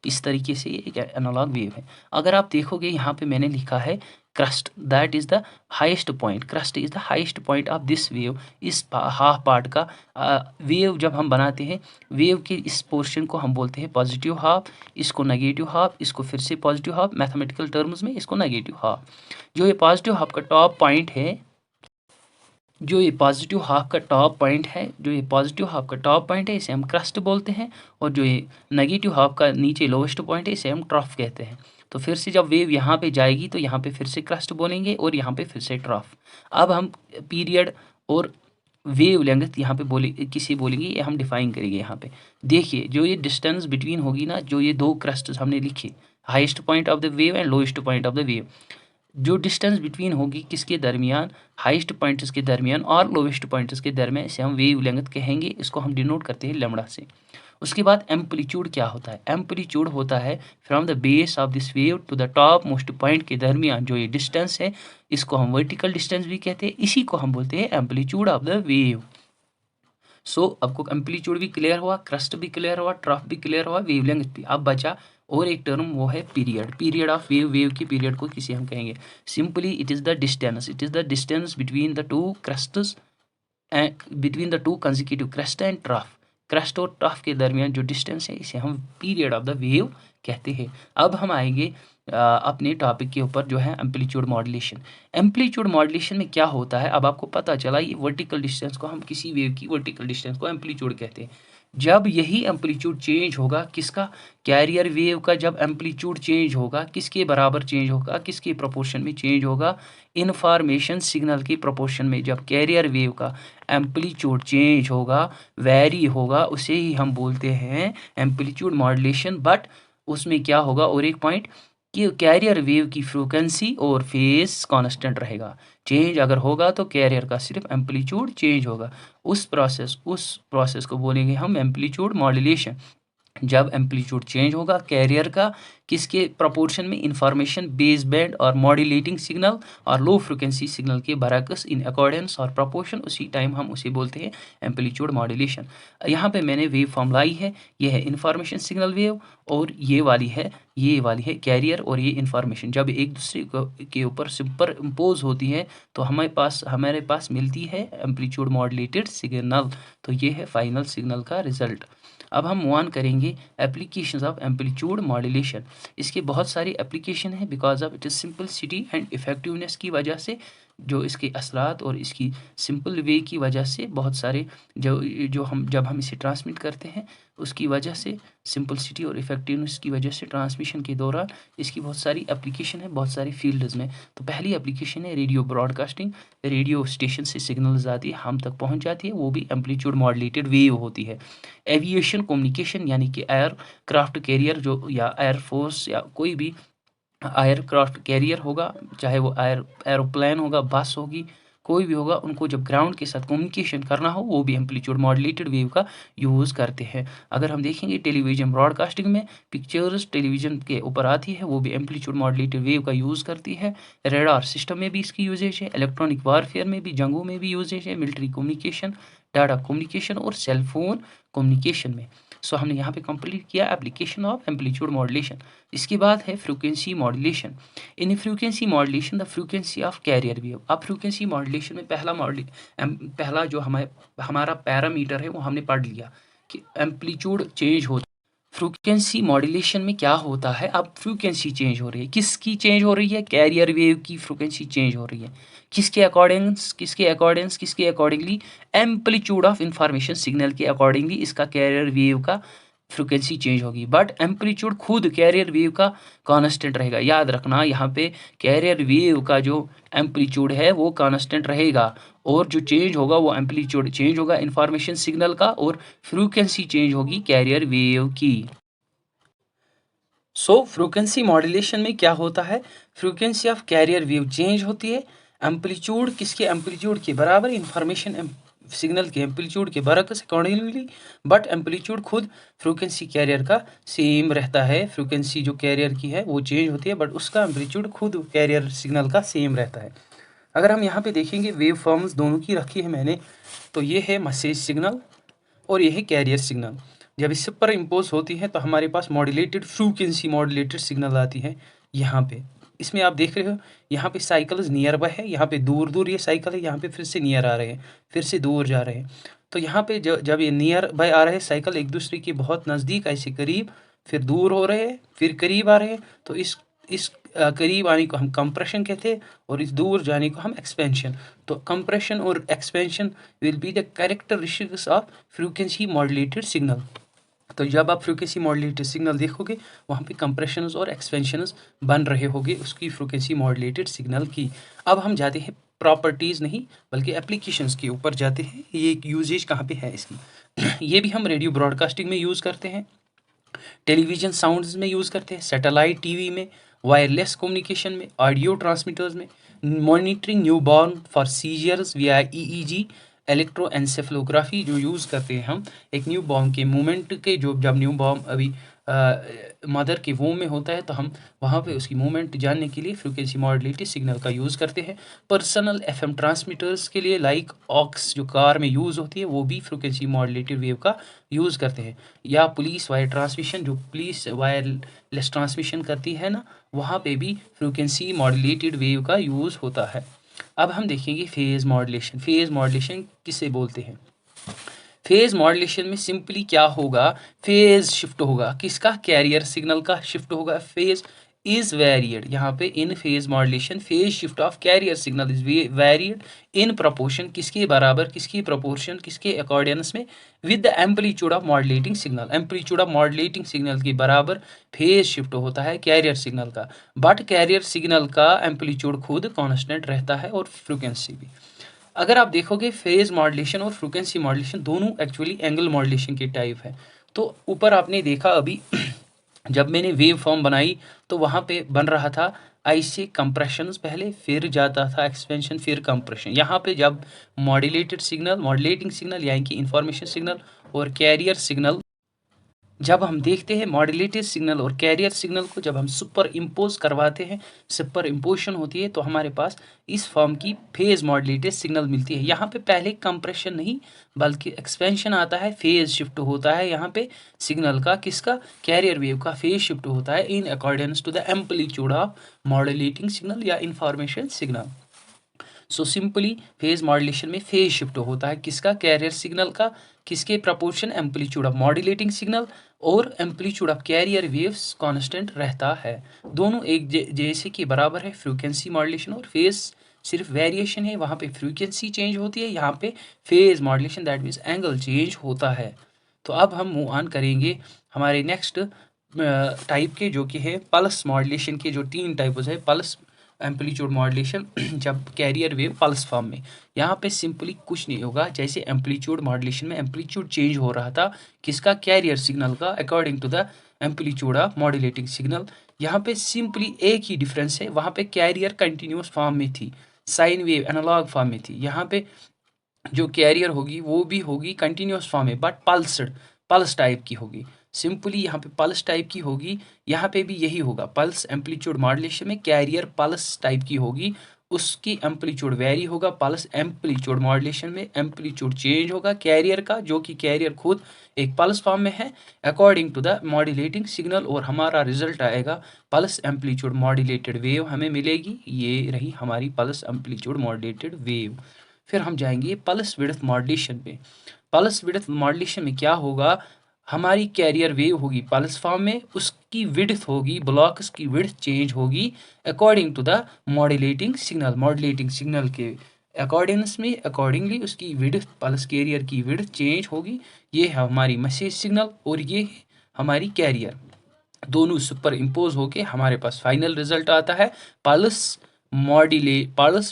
इस तरीके से ये एक एनालॉग वेव है। अगर आप देखोगे यहाँ पे मैंने लिखा है crust, that is the highest point, crust is the highest point of this wave। इस हाफ पार्ट का वेव जब हम बनाते हैं, वेव के इस पोर्शन को हम बोलते हैं पॉजिटिव हाफ, इसको नेगेटिव हाफ, इसको फिर से पॉजिटिव हाफ, मैथमेटिकल टर्म्स में इसको नेगेटिव हाफ। जो ये पॉजिटिव हाफ का टॉप पॉइंट है, जो ये पॉजिटिव हाफ का टॉप पॉइंट है, जो ये पॉजिटिव हाफ का टॉप पॉइंट है, इसे हम क्रस्ट बोलते हैं। और जो ये नेगेटिव हाफ का नीचे लोवेस्ट पॉइंट है, इसे हम ट्रफ कहते हैं। तो फिर से जब वेव यहाँ पे जाएगी तो यहाँ पे फिर से क्रस्ट बोलेंगे और यहाँ पे फिर से ट्रफ। अब हम पीरियड और वेव लेंथ यहाँ पे किसी बोलेंगे, ये हम डिफाइन करेंगे। यहाँ पे देखिए जो ये डिस्टेंस बिटवीन होगी ना, जो ये 2 क्रस्ट हमने लिखे, highest point of the wave and lowest point of the wave, जो डिस्टेंस बिटवीन होगी किसके दरमियान? हाइस्ट पॉइंट्स के दरमियान और लोवेस्ट पॉइंट्स के दरमियान, इसे हम वेव लेंथ कहेंगे। इसको हम डिनोट करते हैं लैम्बडा से। उसके बाद एम्पलीट्यूड क्या होता है? एम्पलीट्यूड होता है from the base of this wave to the top most point के दरमियान जो ये डिस्टेंस है, इसको हम वर्टिकल डिस्टेंस भी कहते हैं। इसी को हम बोलते हैं एम्पलीट्यूड ऑफ द वेव। सो आपको एम्पलीट्यूड भी क्लियर हुआ, क्रस्ट भी क्लियर हुआ, ट्रफ भी क्लियर हुआ, वेवलेंथ भी। अब बचा और एक टर्म, वो है period. Period of wave, wave की पीरियड को किसी हम कहेंगे simply it is the distance, it is the distance between the 2 crusts and between the 2 consecutive crust and trough. Crust और ट्रफ के दरमियान जो डिस्टेंस है, इसे हम पीरियड ऑफ द वेव कहते हैं। अब हम आएंगे अपने टॉपिक के ऊपर, जो है एम्पलीट्यूड मॉड्यूलेशन। एम्पलीट्यूड मॉड्यूलेशन में क्या होता है, अब आपको पता चला ये वर्टिकल डिस्टेंस को हम, किसी वेव की वर्टिकल डिस्टेंस को एम्पलीट्यूड कहते हैं। जब यही एम्पलीट्यूड चेंज होगा, किसका? कैरियर वेव का। जब एम्पलीट्यूड चेंज होगा, किसके बराबर चेंज होगा? किसके प्रोपोर्शन में चेंज होगा? इन्फॉर्मेशन सिग्नल के प्रोपोर्शन में। जब कैरियर वेव का एम्पलीट्यूड चेंज होगा, वेरी होगा, उसे ही हम बोलते हैं एम्पलीट्यूड मॉड्यूलेशन। बट उसमें क्या होगा, और एक पॉइंट, कि कैरियर वेव की फ्रीक्वेंसी और फेज कांस्टेंट रहेगा। चेंज अगर होगा तो कैरियर का सिर्फ एम्पलीट्यूड चेंज होगा। उस प्रोसेस को बोलेंगे हम एम्पलीट्यूड मॉड्यूलेशन। जब एम्पलीट्यूड चेंज होगा कैरियर का, किसके प्रोपोर्शन में? इंफॉर्मेशन बेस बैंड और मॉड्यूलेटिंग सिग्नल और लो फ्रिक्वेंसी सिग्नल के बराकस इन अकॉर्डेंस और प्रोपोर्शन, उसी टाइम हम उसे बोलते हैं एम्पलीट्यूड मॉड्यूलेशन। यहाँ पे मैंने वेव फॉर्म लाई है, ये है इंफॉर्मेशन सिग्नल वेव, और ये वाली है कैरियर, और ये इंफॉर्मेशन जब एक दूसरे के ऊपर सुपर इम्पोज होती है तो हमारे पास मिलती है एम्पलीट्यूड मॉड्यूलेटेड सिग्नल। तो ये है फाइनल सिग्नल का रिजल्ट। अब हम मूव ऑन करेंगे एप्लीकेशंस ऑफ एम्पलीट्यूड मॉड्यूलेशन। इसके बहुत सारी एप्लीकेशन है because of it is simplicity and effectiveness की वजह से। जो इसके असरात और इसकी सिंपल वे की वजह से बहुत सारे जब हम इसे ट्रांसमिट करते हैं उसकी वजह से सिंपलिसिटी और इफ़ेक्टिवनेस की वजह से ट्रांसमिशन के दौरान इसकी बहुत सारी एप्लीकेशन है बहुत सारी फील्ड्स में। तो पहली एप्लीकेशन है रेडियो ब्रॉडकास्टिंग। रेडियो स्टेशन से सिग्नल्स आती है, हम तक पहुंच जाती है, वो भी एम्पलीट्यूड मॉड्यूलेटेड वेव होती है। एविएशन कम्युनिकेशन यानी कि एयरक्राफ्ट कैरियर जो या एयरफोर्स या कोई भी एयरक्राफ्ट कैरियर होगा, चाहे वो एरोप्लेन होगा, बस होगी, कोई भी होगा, उनको जब ग्राउंड के साथ कम्युनिकेशन करना हो वो भी एम्पलीट्यूड मॉड्यूलेटेड वेव का यूज़ करते हैं। अगर हम देखेंगे टेलीविज़न ब्रॉडकास्टिंग में पिक्चर्स टेलीविज़न के ऊपर आती है, वो भी एम्पलीट्यूड मॉड्यूलेटेड वेव का यूज़ करती है। रेडार सिस्टम में भी इसकी यूजेज है, इलेक्ट्रॉनिक वारफेयर में भी, जंगों में भी यूजेज है, मिलिट्री कम्युनिकेशन, डाटा कम्युनिकेशन और सेलफोन कम्युनिकेशन में। सो हमने यहाँ पे कंप्लीट किया एप्लीकेशन ऑफ एम्पलीट्यूड मॉड्यूलेशन। इसके बाद है frequency modulation. In frequency modulation the frequency of carrier wave. अब फ्रीक्वेंसी मॉड्यूलेशन में पहला जो हमारा पैरामीटर है वो हमने पढ़ लिया कि एम्पलीट्यूड चेंज होता है। फ्रीक्वेंसी मॉड्यूलेशन में क्या होता है, अब फ्रीक्वेंसी चेंज हो रही है, किसकी चेंज हो रही है, कैरियर वेव की फ्रीक्वेंसी चेंज हो रही है, किसके accordingly, amplitude of information signal के अकॉर्डिंगली इसका कैरियर वेव का फ्रीक्वेंसी चेंज होगी। बट एम्पलीट्यूड खुद कैरियर वेव का कांस्टेंट रहेगा। याद रखना यहाँ पे कैरियर वेव का जो एम्पलीट्यूड है वो कांस्टेंट रहेगा और जो चेंज होगा वो एम्पलीट्यूड चेंज होगा इंफॉर्मेशन सिग्नल का और फ्रीक्वेंसी चेंज होगी कैरियर वेव की। सो फ्रीक्वेंसी मॉड्यूलेशन में क्या होता है, frequency of carrier wave change होती है, एम्पलीट्यूड किसके एम्पलीट्यूड के बराबर, इंफॉर्मेशन सिग्नल के एम्पलीट्यूड के बरक्स अकॉर्डिंगली, बट एम्पलीट्यूड खुद फ्रीक्वेंसी कैरियर का सेम रहता है। फ्रीक्वेंसी जो कैरियर की है वो चेंज होती है बट उसका एम्पलीट्यूड खुद कैरियर सिग्नल का सेम रहता है। अगर हम यहाँ पे देखेंगे वेव फॉर्म्स दोनों की रखी है मैंने, तो ये है मैसेज सिग्नल और ये है कैरियर सिग्नल। जब इससे पर इम्पोज होती है तो हमारे पास मॉड्यूलेटेड फ्रीक्वेंसी मॉड्यूलेटेड सिग्नल आती है। यहाँ पे इसमें आप देख रहे हो यहाँ पे साइकिल्स नियर बाय है, यहाँ पे दूर दूर ये साइकिल है, यहाँ पे फिर से नियर आ रहे हैं, फिर से दूर जा रहे हैं। तो यहाँ पे जब ये नियर बाय आ रहे हैं साइकिल एक दूसरे के बहुत नज़दीक ऐसे करीब, फिर दूर हो रहे हैं, फिर करीब आ रहे हैं, तो इस करीब आने को हम कंप्रेशन कहते हैं और इस दूर जाने को हम एक्सपेंशन। तो कंप्रेशन और expansion will be the characteristics of frequency modulated signal. तो जब आप फ्रीक्वेंसी मॉड्यूलेटेड सिग्नल देखोगे वहाँ पे कंप्रेशंस और एक्सपेंशंस बन रहे होंगे उसकी फ्रीक्वेंसी मॉड्यूलेटेड सिग्नल की। अब हम जाते हैं प्रॉपर्टीज़ नहीं बल्कि एप्लीकेशंस के ऊपर जाते हैं, ये यूजेज कहाँ पे है इसकी। ये भी हम रेडियो ब्रॉडकास्टिंग में यूज़ करते हैं, टेलीविज़न साउंड्स में यूज़ करते हैं, सैटेलाइट टीवी में, वायरलेस कम्युनिकेशन में, ऑडियो ट्रांसमीटर्स में, मॉनिटरिंग न्यूबॉर्न फॉर सीजर्स विया ईईजी, इलेक्ट्रोएन्सेफलोग्राफी जो यूज़ करते हैं हम एक न्यू बॉर्न के मूवमेंट के, जो जब न्यू बॉर्न अभी मदर के वोम में होता है तो हम वहाँ पे उसकी मूवमेंट जानने के लिए फ्रीक्वेंसी मॉड्यूलेटेड सिग्नल का यूज़ करते हैं। पर्सनल एफएम ट्रांसमीटर्स के लिए लाइक ऑक्स जो कार में यूज़ होती है वो भी फ्रीक्वेंसी मॉड्यूलेटेड वेव का यूज़ करते हैं। या पुलिस वायर ट्रांसमिशन जो पुलिस वायरलेस ट्रांसमिशन करती है ना, वहाँ पे भी फ्रीक्वेंसी मॉड्यूलेटेड वेव का यूज़ होता है। अब हम देखेंगे फेज़ मॉड्यूलेशन। फेज़ मॉड्यूलेशन किसे बोलते हैं, फेज़ मॉड्यूलेशन में सिंपली क्या होगा, फेज़ शिफ्ट होगा, किसका, कैरियर सिग्नल का शिफ्ट होगा। फेज़ इज वेरिएड, यहाँ पे इन phase modulation phase shift of carrier signal is varied in proportion, किसके बराबर, किसकी प्रोपोर्शन, किसके अकॉर्डियंस में, with the amplitude of modulating signal. Amplitude of modulating signal के बराबर फेज़ शिफ्ट होता है कैरियर सिग्नल का, बट कैरियर सिग्नल का एम्पलीट्यूड खुद कॉन्स्टेंट रहता है और फ्रीक्वेंसी भी। अगर आप देखोगे फेज़ मॉड्यूलेशन और फ्रीक्वेंसी मॉड्यूलेशन दोनों एक्चुअली एंगल मॉड्यूलेशन के टाइप है। तो ऊपर आपने देखा अभी जब मैंने वेव फॉर्म बनाई तो वहाँ पे बन रहा था ऐसे कंप्रेशंस पहले, फिर जाता था एक्सपेंशन, फिर कंप्रेशन। यहाँ पे जब मॉड्यूलेटेड सिग्नल, मॉड्यूलेटिंग सिग्नल यानी कि इंफॉर्मेशन सिग्नल और कैरियर सिग्नल, जब हम देखते हैं मॉड्यूलेटेड सिग्नल और कैरियर सिग्नल को जब हम सुपर इम्पोज करवाते हैं, सुपर इम्पोजिशन होती है तो हमारे पास इस फॉर्म की फेज मॉड्यूलेटेड सिग्नल मिलती है। यहाँ पे पहले कंप्रेशन नहीं बल्कि एक्सपेंशन आता है, फेज शिफ्ट होता है यहाँ पे सिग्नल का, किसका, कैरियर वेव का फेज शिफ्ट होता है in accordance to the amplitude of modulating signal या information signal. So simply phase modulation में फेज शिफ्ट होता है किसका, कैरियर सिग्नल का, किसके proportion, amplitude of modulating signal, और amplitude of carrier waves constant रहता है। दोनों एक जैसे के बराबर है फ्रीक्वेंसी मॉड्यूलेशन और फेज सिर्फ वेरिएशन है, वहाँ पे फ्रीक्वेंसी चेंज होती है, यहाँ पे phase modulation that means angle change होता है। तो अब हम मूव ऑन करेंगे हमारे नेक्स्ट टाइप के, जो कि है पल्स मॉड्यूलेशन के। जो 3 टाइप्स है पल्स एम्पलीट्यूड मॉड्यूलेशन जब कैरियर वेव पल्स फॉर्म में। यहाँ पे सिंपली कुछ नहीं होगा, जैसे एम्पलीट्यूड मॉड्यूलेशन में एम्पलीट्यूड चेंज हो रहा था किसका, कैरियर सिग्नल का, according to the amplitude of modulating signal. यहाँ पे सिंपली एक ही डिफरेंस है, वहाँ पे कैरियर कंटिन्यूस फॉर्म में थी, साइन वेव एनालॉग फॉर्म में थी। यहाँ पे जो कैरियर होगी वो भी होगी कंटिन्यूस फॉर्म में, बट पल्स्ड, पल्स टाइप की होगी। सिंपली यहाँ पे पल्स टाइप की होगी, यहाँ पे भी यही होगा। पल्स एम्पलीट्यूड मॉड्यूलेशन में कैरियर पल्स टाइप की होगी, उसकी एम्पलीट्यूड वेरी होगा। पल्स एम्पलीट्यूड मॉड्यूलेशन में एम्पलीट्यूड चेंज होगा कैरियर का, जो कि कैरियर खुद एक पल्स फॉर्म में है according to the modulating signal, और हमारा रिजल्ट आएगा पल्स एम्पलीट्यूड मॉड्यूलेटेड वेव हमें मिलेगी। ये रही हमारी पल्स एम्पलीट्यूड मॉड्यूलेटेड वेव। फिर हम जाएंगे पल्स विड्थ मॉड्यूलेशन पे। पल्स विड्थ मॉड्यूलेशन में क्या होगा, हमारी कैरियर वेव होगी पल्स फॉर्म में, उसकी विड्थ होगी, ब्लॉक्स की विड्थ चेंज होगी according to the modulating signal. Modulating signal के अकॉर्डिंग्स में अकॉर्डिंगली उसकी विड्थ, पल्स कैरियर की विड्थ चेंज होगी। ये है हमारी मैसेज सिग्नल और ये है हमारी कैरियर, दोनों सुपर इम्पोज होके हमारे पास फाइनल रिजल्ट आता है पल्स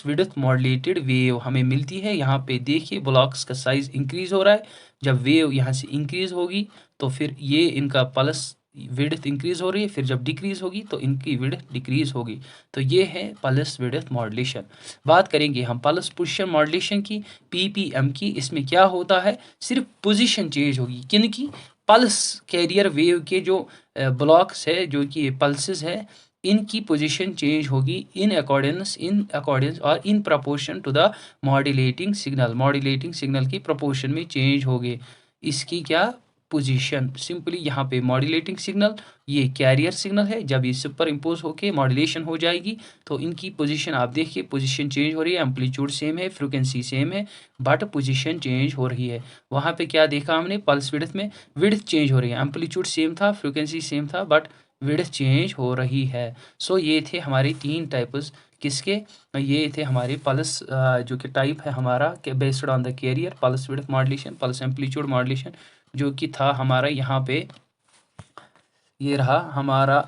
विड्थ मॉड्यूलेटेड वेव हमें मिलती है। यहाँ पे देखिए ब्लॉक्स का साइज इंक्रीज हो रहा है, जब वेव यहाँ से इंक्रीज होगी तो फिर ये इनका पल्स विड्थ इंक्रीज हो रही है, फिर जब डिक्रीज होगी तो इनकी विड्थ डिक्रीज होगी। तो ये है पल्स विड्थ मॉड्यूलेशन। बात करेंगे हम पल्स पोजीशन मॉड्यूलेशन की, पीपीएम की। इसमें क्या होता है, सिर्फ पोजीशन चेंज होगी किन की, पल्स कैरियर वेव के जो ब्लॉक्स है, जो कि पल्सेस है, इनकी पोजीशन चेंज होगी इन अकॉर्डेंस और in proportion to the modulating signal. Modulating signal की प्रपोर्शन में चेंज होगी इसकी क्या, पोजीशन। सिंपली यहाँ पे मॉड्यूलेटिंग सिग्नल, ये कैरियर सिग्नल है, जब ये सुपर इम्पोज होके मॉड्यूलेशन हो जाएगी तो इनकी पोजीशन आप देखिए, पोजीशन चेंज हो रही है, एम्पलीट्यूड सेम है, फ्रीक्वेंसी सेम है, बट पोजीशन चेंज हो रही है। वहाँ पे क्या देखा हमने, पल्स विड्थ में विड्थ चेंज हो रही है, एम्पलीट्यूड सेम था, फ्रीक्वेंसी सेम था, बट विड्थ चेंज हो रही है। सो ये थे हमारे 3 टाइप्स किसके, ये थे हमारे पल्स जो कि टाइप है हमारा based on the carrier, pulse width modulation, pulse amplitude modulation, जो कि था हमारा यहाँ पे, ये रहा हमारा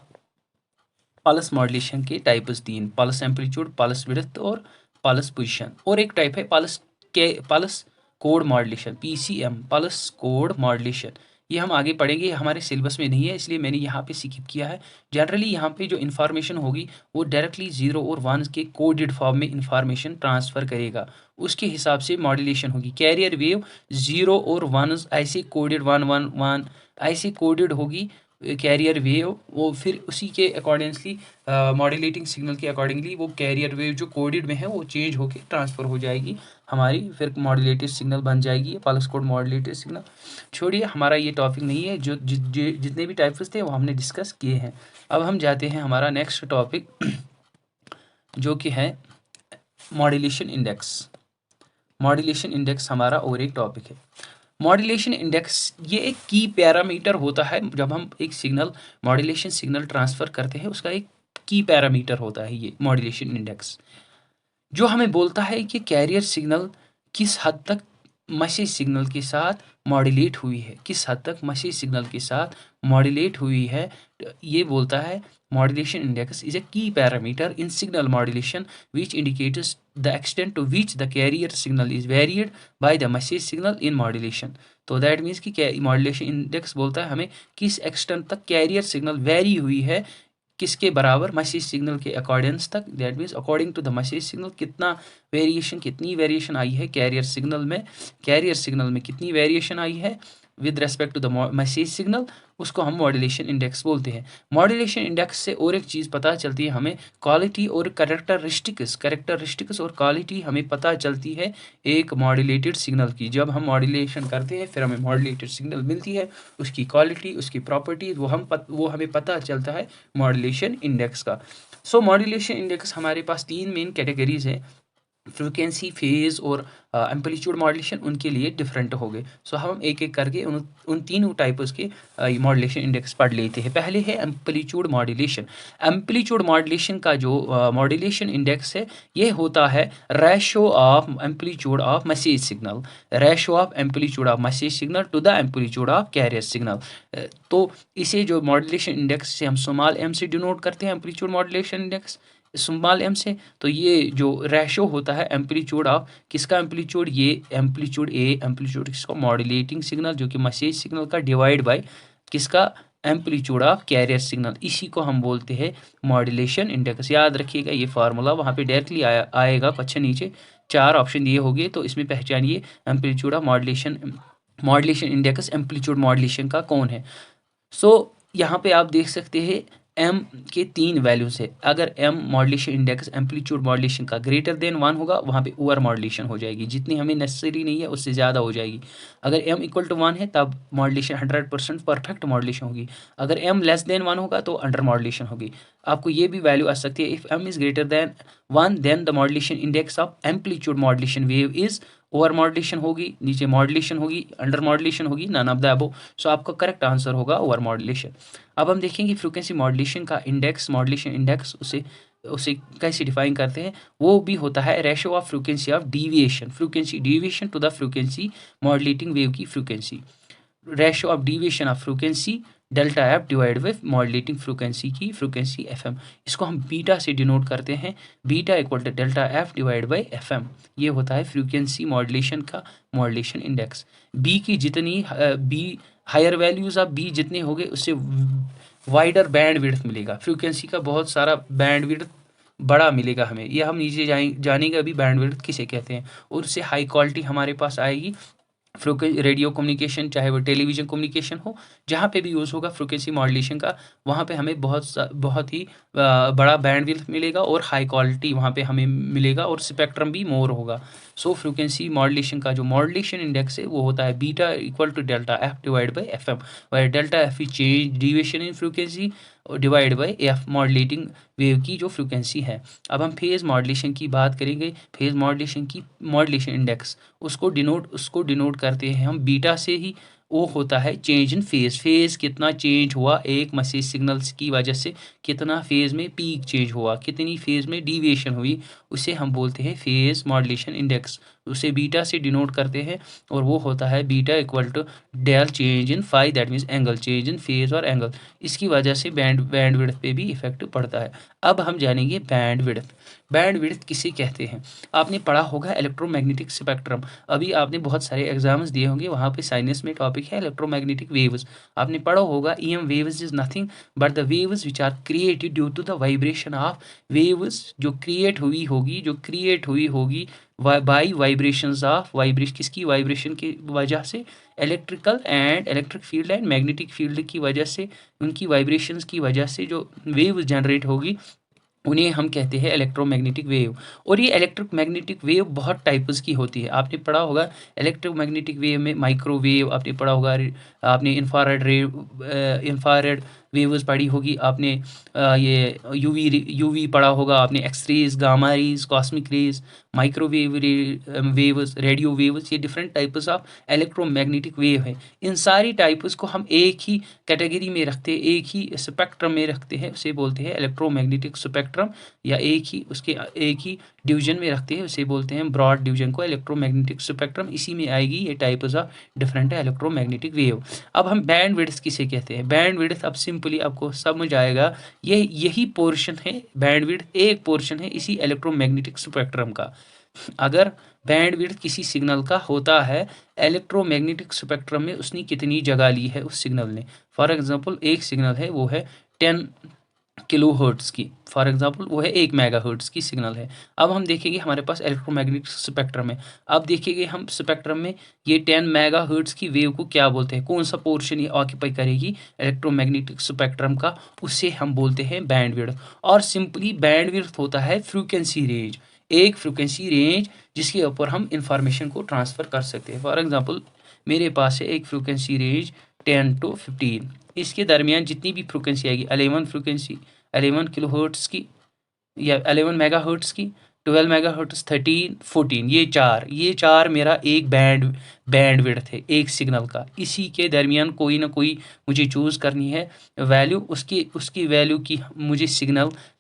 पल्स मॉड्यूलेशन के types 3, pulse amplitude, pulse width और पल्स पोजीशन। और एक टाइप है pulse code modulation, PCM, pulse code modulation. ये हम आगे पढ़ेंगे, हमारे सिलेबस में नहीं है इसलिए मैंने यहाँ पे स्किप किया है। जनरली यहाँ पे जो इन्फॉर्मेशन होगी वो डायरेक्टली 0 और 1 के कोडेड फॉर्म में इन्फॉर्मेशन ट्रांसफ़र करेगा, उसके हिसाब से मॉड्यूलेशन होगी। कैरियर वेव 0 और 1 ऐसे कोडेड 111 ऐसे कोडेड होगी कैरियर वेव, वो फिर उसी के अकॉर्डिंगली मॉड्यूलेटिंग सिग्नल के अकॉर्डिंगली वो कैरियर वेव जो कोडेड में है वो चेंज होके ट्रांसफ़र हो जाएगी हमारी, फिर मॉड्यूलेटेड सिग्नल बन जाएगी पल्स कोड मॉड्यूलेटेड सिग्नल। छोड़िए, हमारा ये टॉपिक नहीं है, जो जितने भी टाइप्स थे वो हमने डिस्कस किए हैं। अब हम जाते हैं हमारा नेक्स्ट टॉपिक, जो कि है मॉड्यूलेशन इंडेक्स। मॉड्यूलेशन इंडेक्स हमारा और एक टॉपिक है। मॉड्यूलेशन इंडेक्स ये एक की पैरामीटर होता है, जब हम एक सिग्नल मॉड्यूलेशन सिग्नल ट्रांसफ़र करते हैं उसका एक की पैरामीटर होता है ये मॉड्यूलेशन इंडेक्स, जो हमें बोलता है कि कैरियर सिग्नल किस हद तक मैसेज सिग्नल के साथ मॉड्यूलेट हुई है, किस हद तक मैसेज सिग्नल के साथ मॉड्यूलेट हुई है। ये बोलता है modulation index is a key parameter in signal modulation which indicates the extent to which the carrier signal is varied by the message signal in modulation. तो दैट मीन्स कि मॉड्यूलेशन इंडेक्स बोलता है हमें किस एक्सटेंट तक कैरियर सिग्नल वेरी हुई है, किसके बराबर, मैसेज सिग्नल के अकॉर्डेंस तक। That means according to the message signal कितना वेरिएशन, कितनी वेरिएशन आई है कैरियर सिग्नल में, कैरियर सिग्नल में कितनी वेरिएशन आई है with respect to the message signal, उसको हम मॉड्यूलेशन इंडेक्स बोलते हैं। मॉड्यूलेशन इंडेक्स से और एक चीज़ पता चलती है हमें, क्वालिटी और कैरेक्टरिस्टिक्स और क्वालिटी हमें पता चलती है एक मॉड्यूलेटेड सिग्नल की। जब हम मॉड्यूलेशन करते हैं फिर हमें मॉड्यूलेटेड सिग्नल मिलती है, उसकी क्वालिटी, उसकी प्रॉपर्टीज वो हमें पता चलता है मॉड्यूलेशन इंडेक्स का। सो मॉड्यूलेशन इंडेक्स हमारे पास 3 मेन कैटेगरीज है। फ्रीक्वेंसी, फेज़ और एम्पलीट्यूड मॉड्यूलेशन उनके लिए डिफरेंट हो गए। सो हम एक एक करके उन तीनों टाइप्स के मॉड्यूलेशन इंडेक्स पढ़ लेते हैं। पहले है एम्पलीट्यूड मॉड्यूलेशन। एम्पलीट्यूड मॉड्यूलेशन का जो मॉड्यूलेशन इंडेक्स है, ये होता है ratio of amplitude of message signal, ratio of amplitude of message signal to the amplitude of carrier signal. तो इसे जो मॉड्यूलेशन इंडेक्स से हम स्मॉल एम से डिनोट करते हैं, amplitude modulation index small M से। तो ये जो रेशो होता है एम्पलीट्यूड ऑफ किसका एम्पलीट्यूड, ये एम्पलीट्यूड ए, एम्पलीट्यूड किसका मॉड्यूलेटिंग सिग्नल जो कि मैसेज सिग्नल का, डिवाइड बाय किसका, एम्पलीट्यूड ऑफ कैरियर सिग्नल। इसी को हम बोलते हैं मॉड्यूलेशन इंडेक्स। याद रखिएगा ये फार्मूला वहाँ पे डायरेक्टली आएगा क्वेश्चन, नीचे 4 ऑप्शन दिए होंगे, तो इसमें पहचानिए amplitude of modulation index amplitude modulation का कौन है। सो यहाँ पे आप देख सकते हैं एम के 3 वैल्यूज है। अगर M modulation index amplitude modulation का ग्रेटर देन 1 होगा, वहाँ पे ओवर मॉड्यूलेशन हो जाएगी, जितनी हमें नेसेसरी नहीं है उससे ज़्यादा हो जाएगी। अगर एम इक्वल टू 1 है तब मॉड्यूलेशन 100% परफेक्ट मॉड्यूलेशन होगी। अगर एम लेस देन 1 होगा तो अंडर मॉड्यूलेशन होगी। आपको ये भी वैल्यू आ सकती है, if M is greater than 1 then the modulation index of amplitude modulation wave is over modulation होगी, नीचे मॉड्यूलेशन होगी, अंडर मॉड्यूलेशन होगी, none of the above. So आपका करेक्ट आंसर होगा ओवर मॉड्यूलेशन। अब हम देखेंगे फ्रीक्वेंसी मॉड्यूलेशन का इंडेक्स, मॉड्यूलेशन इंडेक्स उसे उसे कैसे डिफाइन करते हैं। वो भी होता है ratio of frequency of deviation, frequency deviation to the frequency modulating wave की frequency, ratio of deviation of frequency delta F divide by modulating frequency की फ्रीक्वेंसी एफ एम। इसको हम बीटा से डिनोट करते हैं, beta equal to delta F divide by F M. ये होता है फ्रीक्वेंसी मॉड्यूलेशन का मॉड्यूलेशन इंडेक्स। बी की जितनी B higher values of B जितने हो गए उससे वाइडर बैंड विड्थ मिलेगा, फ्रीक्वेंसी का बहुत सारा बैंड विड्थ बड़ा मिलेगा हमें। ये हम नीचे जानेंगे अभी बैंड विड्थ किसे कहते हैं, और उससे हाई क्वालिटी हमारे पास आएगी। रेडियो कम्युनिकेशन चाहे वो टेलीविज़न कम्युनिकेशन हो, जहाँ पे भी यूज़ होगा फ्रीक्वेंसी मॉड्यूलेशन का, वहाँ पे हमें बहुत ही बड़ा बैंडविड्थ मिलेगा और हाई क्वालिटी वहाँ पे हमें मिलेगा और स्पेक्ट्रम भी मोर होगा। सो फ्रीक्वेंसी मॉड्यूलेशन का जो मॉड्यूलेशन इंडेक्स है वो होता है beta equal to delta F divide by F M, where delta F is change deviation in frequency divide by F modulating wave की जो फ्रीक्वेंसी है। अब हम फेज़ मॉड्यूलेशन की बात करेंगे। फेज़ मॉड्यूलेशन की मॉड्यूलेशन इंडेक्स उसको डिनोट करते हैं हम बीटा से ही। वो होता है चेंज इन फेज़, फेज़ कितना चेंज हुआ एक मैसेज सिग्नल्स की वजह से, कितना फेज़ में पीक चेंज हुआ, कितनी फेज़ में डिविएशन हुई, उसे हम बोलते हैं फेज़ मॉड्यूलेशन इंडेक्स। उसे बीटा से डिनोट करते हैं और वो होता है beta equal to del change in phi, that means angle, change in phase और एंगल। इसकी वजह से बैंड विड्थ पे भी इफेक्ट पड़ता है। अब हम जानेंगे बैंड विड्थ। बैंड विड्थ किसे कहते हैं। आपने पढ़ा होगा इलेक्ट्रोमैग्नेटिक स्पेक्ट्रम, अभी आपने बहुत सारे एग्जाम्स दिए होंगे, वहाँ पे साइंस में टॉपिक है इलेक्ट्रोमैग्नेटिक वेव्स। आपने पढ़ा होगा EM waves is nothing but the waves which are created due to the vibration of waves, जो क्रिएट हुई होगी बाई वाइब्रेशंस ऑफ, वाइब्रेशन किसकी, वाइब्रेशन की वजह से, electric field and magnetic field की वजह से, उनकी वाइब्रेशंस की वजह से जो वेव जनरेट होगी उन्हें हम कहते हैं इलेक्ट्रोमैग्नेटिक वेव। और ये इलेक्ट्रोमैग्नेटिक वेव बहुत टाइप्स की होती है। आपने पढ़ा होगा इलेक्ट्रोमैग्नेटिक वेव में माइक्रोवेव आपने पढ़ा होगा, आपने इंफ्रारेड वेव्स पढ़ी होगी, आपने ये यूवी पढ़ा होगा, आपने X rays, gamma rays, cosmic rays, microwave waves, radio waves, ये different types of electromagnetic wave है। इन सारी टाइप्स को हम एक ही कैटेगरी में रखते हैं, एक ही स्पेक्ट्रम में रखते हैं, उसे बोलते हैं इलेक्ट्रोमैग्नेटिक स्पेक्ट्रम, या एक ही डिवीजन में रखते हैं, उसे बोलते हैं ब्रॉड डिवीजन को इलेक्ट्रोमैग्नेटिक स्पेक्ट्रम। इसी में आएगी ये types of different electromagnetic wave. अब हम बैंड विड्थ किसे कहते हैं। बैंड विड्थ अब सिंपली आपको समझ आएगा, यही पोर्शन है, बैंड विड्थ एक पोर्शन है इसी इलेक्ट्रोमैग्नेटिक स्पेक्ट्रम का। अगर बैंड विड्थ किसी सिग्नल का होता है इलेक्ट्रोमैग्नेटिक स्पेक्ट्रम में, उसने कितनी जगह ली है उस सिग्नल ने। फॉर एग्जांपल एक सिग्नल है वो है 10 किलो हर्ट्ज़ की, फॉर एग्जांपल वो है 1 मेगा हर्ट्ज़ की सिग्नल है। अब हम देखेंगे हमारे पास इलेक्ट्रोमैग्नेटिक स्पेक्ट्रम है। अब देखेंगे हम स्पेक्ट्रम में ये 10 मेगा हर्ट्ज़ की वेव को क्या बोलते हैं, कौन सा पोर्शन ये ऑक्यूपाई करेगी इलेक्ट्रोमैग्नेटिक स्पेक्ट्रम का, उससे हम बोलते हैं बैंड विड्थ। और सिंपली बैंड विड्थ होता है फ्रीक्वेंसी रेंज, एक फ्रीक्वेंसी रेंज जिसके ऊपर हम इंफॉर्मेशन को ट्रांसफ़र कर सकते हैं। फॉर एग्जांपल मेरे पास है एक फ्रीक्वेंसी रेंज 10 to 15, इसके दरमियान जितनी भी फ्रीक्वेंसी आएगी 11 किलो हर्ट्ज़ की या 11 मेगा हर्ट्ज़ की, 12 मेगाहर्ट्ज़, 13, 14, ये चार मेरा एक बैंडविड्थ है एक सिग्नल का। इसी के दरमियान कोई ना कोई मुझे चूज़ करनी है वैल्यू, उसकी वैल्यू की मुझे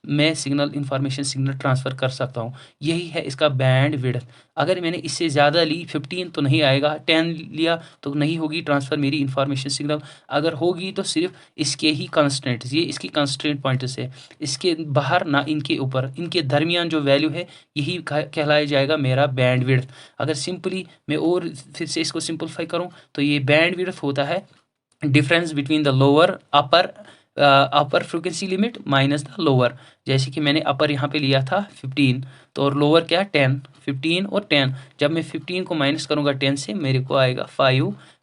मैं सिग्नल इंफॉर्मेशन सिग्नल ट्रांसफ़र कर सकता हूँ। यही है इसका बैंडविड्थ। अगर मैंने इससे ज़्यादा ली 15 तो नहीं आएगा, 10 लिया तो नहीं होगी ट्रांसफ़र मेरी इंफॉर्मेशन सिग्नल। अगर होगी तो सिर्फ इसके ही कंस्ट्रेंट्स, ये इसकी कंस्ट्रेंट पॉइंट्स है, इसके बाहर ना इनके ऊपर, इनके दरमियान जो वैल्यू है यही कहलाया जाएगा मेरा बैंडविड्थ। अगर सिंपली मैं और फिर से इसको सिंपलीफाई करूँ तो ये बैंडविड्थ होता है difference between the lower upper frequency limit minus the lower. जैसे कि मैंने अपर यहाँ पे लिया था 15 तो और लोअर क्या 10, 15 और 10। जब मैं 15 को माइनस करूँगा 10 से मेरे को आएगा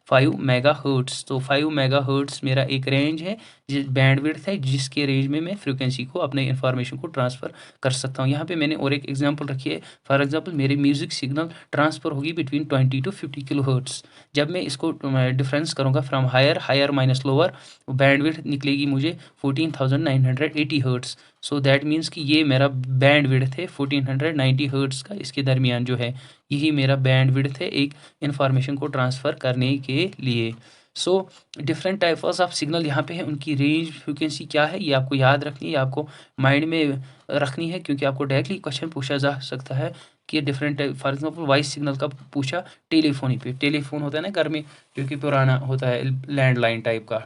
5 मेगाहर्ट्ज़। तो 5 मेगाहर्ट्ज़ मेरा एक रेंज है, बैंडविड्थ है, जिसके रेंज में मैं फ्रिक्वेंसी को अपने इंफॉर्मेशन को ट्रांसफ़र कर सकता हूँ। यहाँ पे मैंने और एक एग्जांपल रखी है। फॉर एग्जांपल मेरी म्यूज़िक सिग्नल ट्रांसफ़र होगी बिटवीन 20 to 50 किलोहर्ट्ज़। जब मैं इसको डिफरेंस करूँगा from higher minus lower, bandwidth निकलेगी मुझे 14,980 हर्ट्ज़। सो दैट मीन्स कि ये मेरा बैंडविड्थ है 1490 हर्ट्ज़ का। इसके दरमियान जो है यही मेरा बैंडविड्थ है एक इन्फॉर्मेशन को ट्रांसफ़र करने के लिए। So different types of signal यहाँ पे है, उनकी रेंज फ्रिक्वेंसी क्या है ये आपको याद रखनी है, आपको माइंड में रखनी है, क्योंकि आपको डायरेक्टली क्वेश्चन पूछा जा सकता है कि different for example voice signal का पूछा टेलीफोनी पे। टेलीफोन होता है ना घर में, जो कि पुराना होता है लैंडलाइन टाइप का,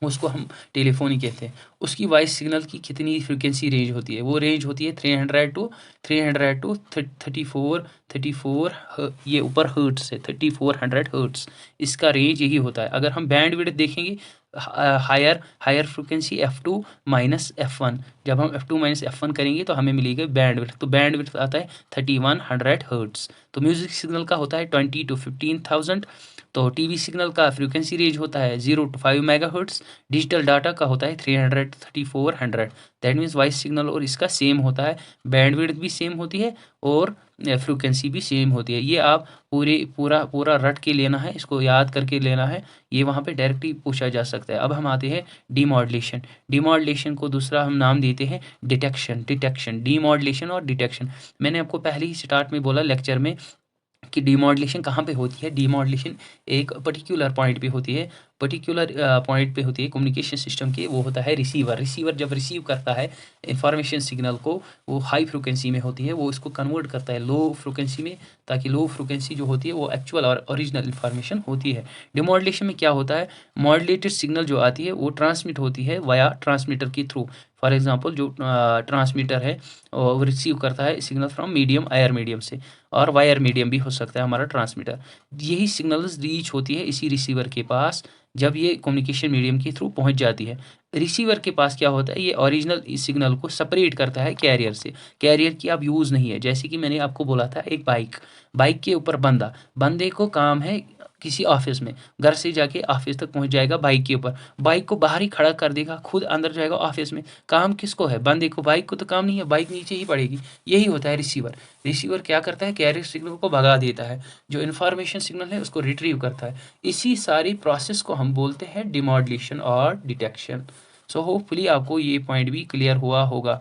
उसको हम टेलीफोन ही कहते हैं। उसकी वॉइस सिग्नल की कितनी फ्रिक्वेंसी रेंज होती है, वो रेंज होती है 300 टू 34 ये ऊपर हर्ट्स है 3400 हर्ट्स, इसका रेंज यही होता है। अगर हम बैंडविड्थ देखेंगे higher frequency F2 minus F1, जब हम F2 माइनस F1 करेंगे तो हमें मिलेगा बैंडविड्थ। तो बैंडविड्थ आता है 3100 हर्ट्स। तो म्यूजिक सिग्नल का होता है 20 to 15,000। तो टीवी सिग्नल का फ्रीक्वेंसी रेंज होता है 0 to 5 मेगाहर्ट्ज़। डिजिटल डाटा का होता है 300 to 3400। That means voice signal और इसका सेम होता है, बैंडविड्थ भी सेम होती है और फ्रीक्वेंसी भी सेम होती है। ये आप पूरा रट के लेना है, इसको याद करके लेना है, ये वहाँ पे डायरेक्टली पूछा जा सकता है। अब हम आते हैं डीमॉड्यूलेशन। डीमॉड्यूलेशन को दूसरा हम नाम देते हैं डिटेक्शन। डीमॉड्यूलेशन और डिटेक्शन मैंने आपको पहले ही स्टार्ट में बोला लेक्चर में कि डीमॉड्यूलेशन कहाँ पे होती है। डीमॉड्यूलेशन एक पर्टिकुलर पॉइंट पे होती है, कम्युनिकेशन सिस्टम के, वो होता है रिसीवर जब रिसीव करता है इंफॉर्मेशन सिग्नल को, वो हाई फ्रिक्वेंसी में होती है, वो इसको कन्वर्ट करता है लो फ्रिक्वेंसी में, ताकि लो फ्रिक्वेंसी जो होती है वो एक्चुअल और ओरिजिनल इंफॉर्मेशन होती है। डीमॉड्यूलेशन में क्या होता है, मॉड्यूलेटेड सिग्नल जो आती है वो ट्रांसमिट होती है वाया ट्रांसमीटर के थ्रू। फॉर एग्जांपल जो ट्रांसमीटर है वो रिसीव करता है signal from medium, air medium से, और वायर मीडियम भी हो सकता है हमारा ट्रांसमीटर। यही सिग्नल्स रीच होती है इसी रिसीवर के पास जब ये कम्युनिकेशन मीडियम के थ्रू पहुंच जाती है। रिसीवर के पास क्या होता है, ये ओरिजिनल इस सिग्नल को सेपरेट करता है कैरियर से। कैरियर की अब यूज़ नहीं है। जैसे कि मैंने आपको बोला था एक बाइक के ऊपर बंदे को काम है किसी ऑफिस में, घर से जाके ऑफिस तक पहुंच जाएगा बाइक के ऊपर, बाइक को बाहर ही खड़ा कर देगा, खुद अंदर जाएगा ऑफिस में। काम किसको है, बंदे को, बाइक को तो काम नहीं है, बाइक नीचे ही पड़ेगी। यही होता है रिसीवर क्या करता है, कैरियर सिग्नल को भगा देता है, जो इन्फॉर्मेशन सिग्नल है उसको रिट्रीव करता है। इसी सारी प्रोसेस को हम बोलते हैं डिमॉड्यूलेशन और डिटेक्शन। सो होपफुली आपको ये पॉइंट भी क्लियर हुआ होगा।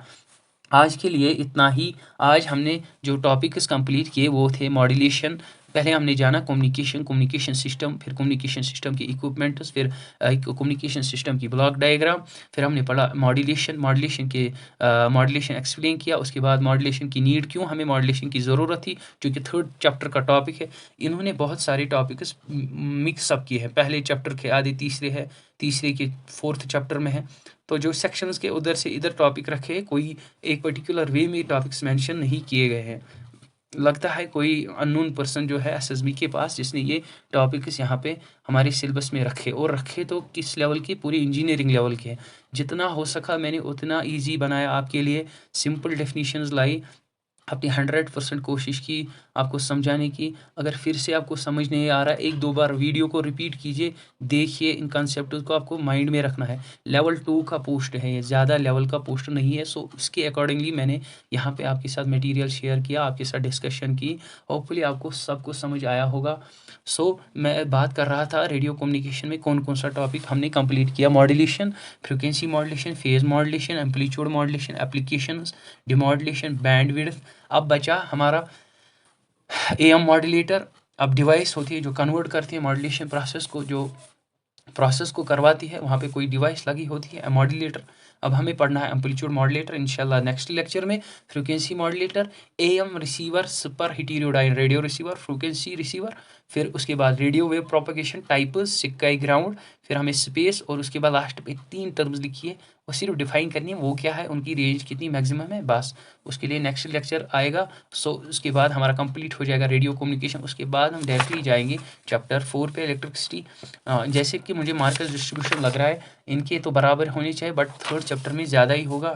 आज के लिए इतना ही। आज हमने जो टॉपिक्स कंप्लीट किए वो थे मॉड्यूलेशन। पहले हमने जाना कम्युनिकेशन सिस्टम, फिर कम्युनिकेशन सिस्टम के इक्विपमेंट्स, फिर कम्युनिकेशन सिस्टम की ब्लॉक डायग्राम, फिर हमने पढ़ा मॉड्यूलेशन एक्सप्लेन किया। उसके बाद मॉड्यूलेशन की नीड, क्यों हमें मॉड्यूलेशन की ज़रूरत थी, जो कि 3rd चैप्टर का टॉपिक है। इन्होंने बहुत सारे टॉपिक्स मिक्सअप किए हैं, पहले चैप्टर के आधे तीसरे के 4th चैप्टर में है। तो जो सेक्शंस के उधर से इधर टॉपिक रखे, कोई एक पर्टिकुलर वे में टॉपिक्स मेंशन नहीं किए गए हैं। लगता है कोई अननोन पर्सन जो है एसएसबी के पास, जिसने ये टॉपिक्स यहाँ पे हमारे सिलेबस में रखे तो किस लेवल के, पूरी इंजीनियरिंग लेवल के। जितना हो सका मैंने उतना ईजी बनाया आपके लिए, सिंपल डेफिनेशंस लाई, अपनी 100% कोशिश की आपको समझाने की। अगर फिर से आपको समझ नहीं आ रहा, 1-2 बार वीडियो को रिपीट कीजिए, देखिए, इन कॉन्सेप्ट्स को आपको माइंड में रखना है। लेवल 2 का पोस्ट है ये, ज़्यादा लेवल का पोस्ट नहीं है। सो उसके अकॉर्डिंगली मैंने यहाँ पे आपके साथ मटेरियल शेयर किया, आपके साथ डिस्कशन की। होपफुली आपको सब कुछ समझ आया होगा। सो मैं बात कर रहा था रेडियो कम्युनिकेशन में कौन कौन सा टॉपिक हमने कंप्लीट किया। Modulation, frequency modulation, phase modulation, amplitude modulation, applications, demodulation, bandwidth. अब बचा हमारा एएम मॉड्यूलेटर। अब डिवाइस होती है जो कन्वर्ट करती है मॉड्यूलेशन प्रोसेस को, जो प्रोसेस को करवाती है, वहाँ पे कोई डिवाइस लगी होती है, मॉड्यूलेटर। अब हमें पढ़ना है एम्पलीट्यूड मॉड्यूलेटर इंशाल्लाह नेक्स्ट लेक्चर में। Frequency modulator, AM receiver, super heterodyne radio receiver, frequency receiver, फिर उसके बाद radio wave propagation types, sky ground, फिर हमें स्पेस, और उसके बाद लास्ट पे 3 टर्म्स लिखिए और सिर्फ डिफाइन करनी है वो क्या है, उनकी रेंज कितनी मैक्सिमम है, बस। उसके लिए नेक्स्ट लेक्चर आएगा। सो उसके बाद हमारा कंप्लीट हो जाएगा रेडियो कम्युनिकेशन। उसके बाद हम डायरेक्टली जाएंगे चैप्टर 4 पे, इलेक्ट्रिसिटी। जैसे कि मुझे मार्केट डिस्ट्रीब्यूशन लग रहा है इनके तो बराबर होने चाहिए, बट थर्ड चैप्टर में ज़्यादा ही होगा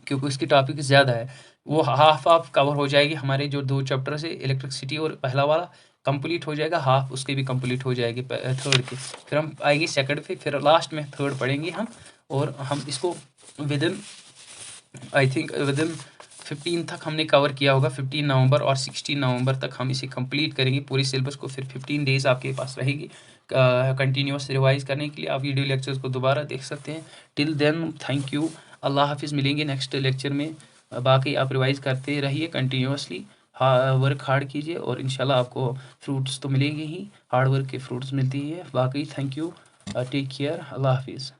क्योंकि उसकी टॉपिक ज़्यादा है। वो हाफ हाफ कवर हो जाएगी, हमारे जो 2 चैप्टर है इलेक्ट्रिसिटी और पहला वाला कंप्लीट हो जाएगा, हाफ उसके भी कंप्लीट हो जाएगी थर्ड के। फिर हम आएंगे सेकंड पे, फिर लास्ट में थर्ड पढ़ेंगे हम। और हम इसको विदिन आई थिंक विदिन 15 तक हमने कवर किया होगा। 15 नवंबर और 16 नवंबर तक हम इसे कंप्लीट करेंगे पूरी सिलेबस को। फिर 15 डेज आपके पास रहेगी कंटिन्यूस रिवाइज करने के लिए। आप वीडियो लेक्चर्स को दोबारा देख सकते हैं। टिल देन थैंक यू, अल्लाह हाफिज़। मिलेंगे नेक्स्ट लेक्चर में। बाकी आप रिवाइज करते रहिए कंटिन्यूसली, वर्क हार्ड कीजिए और इंशाल्लाह आपको फ्रूट्स तो मिलेंगे ही, हार्ड वर्क के फ्रूट्स मिलती है। बाकी थैंक यू, टेक केयर, अल्लाह हाफिज़।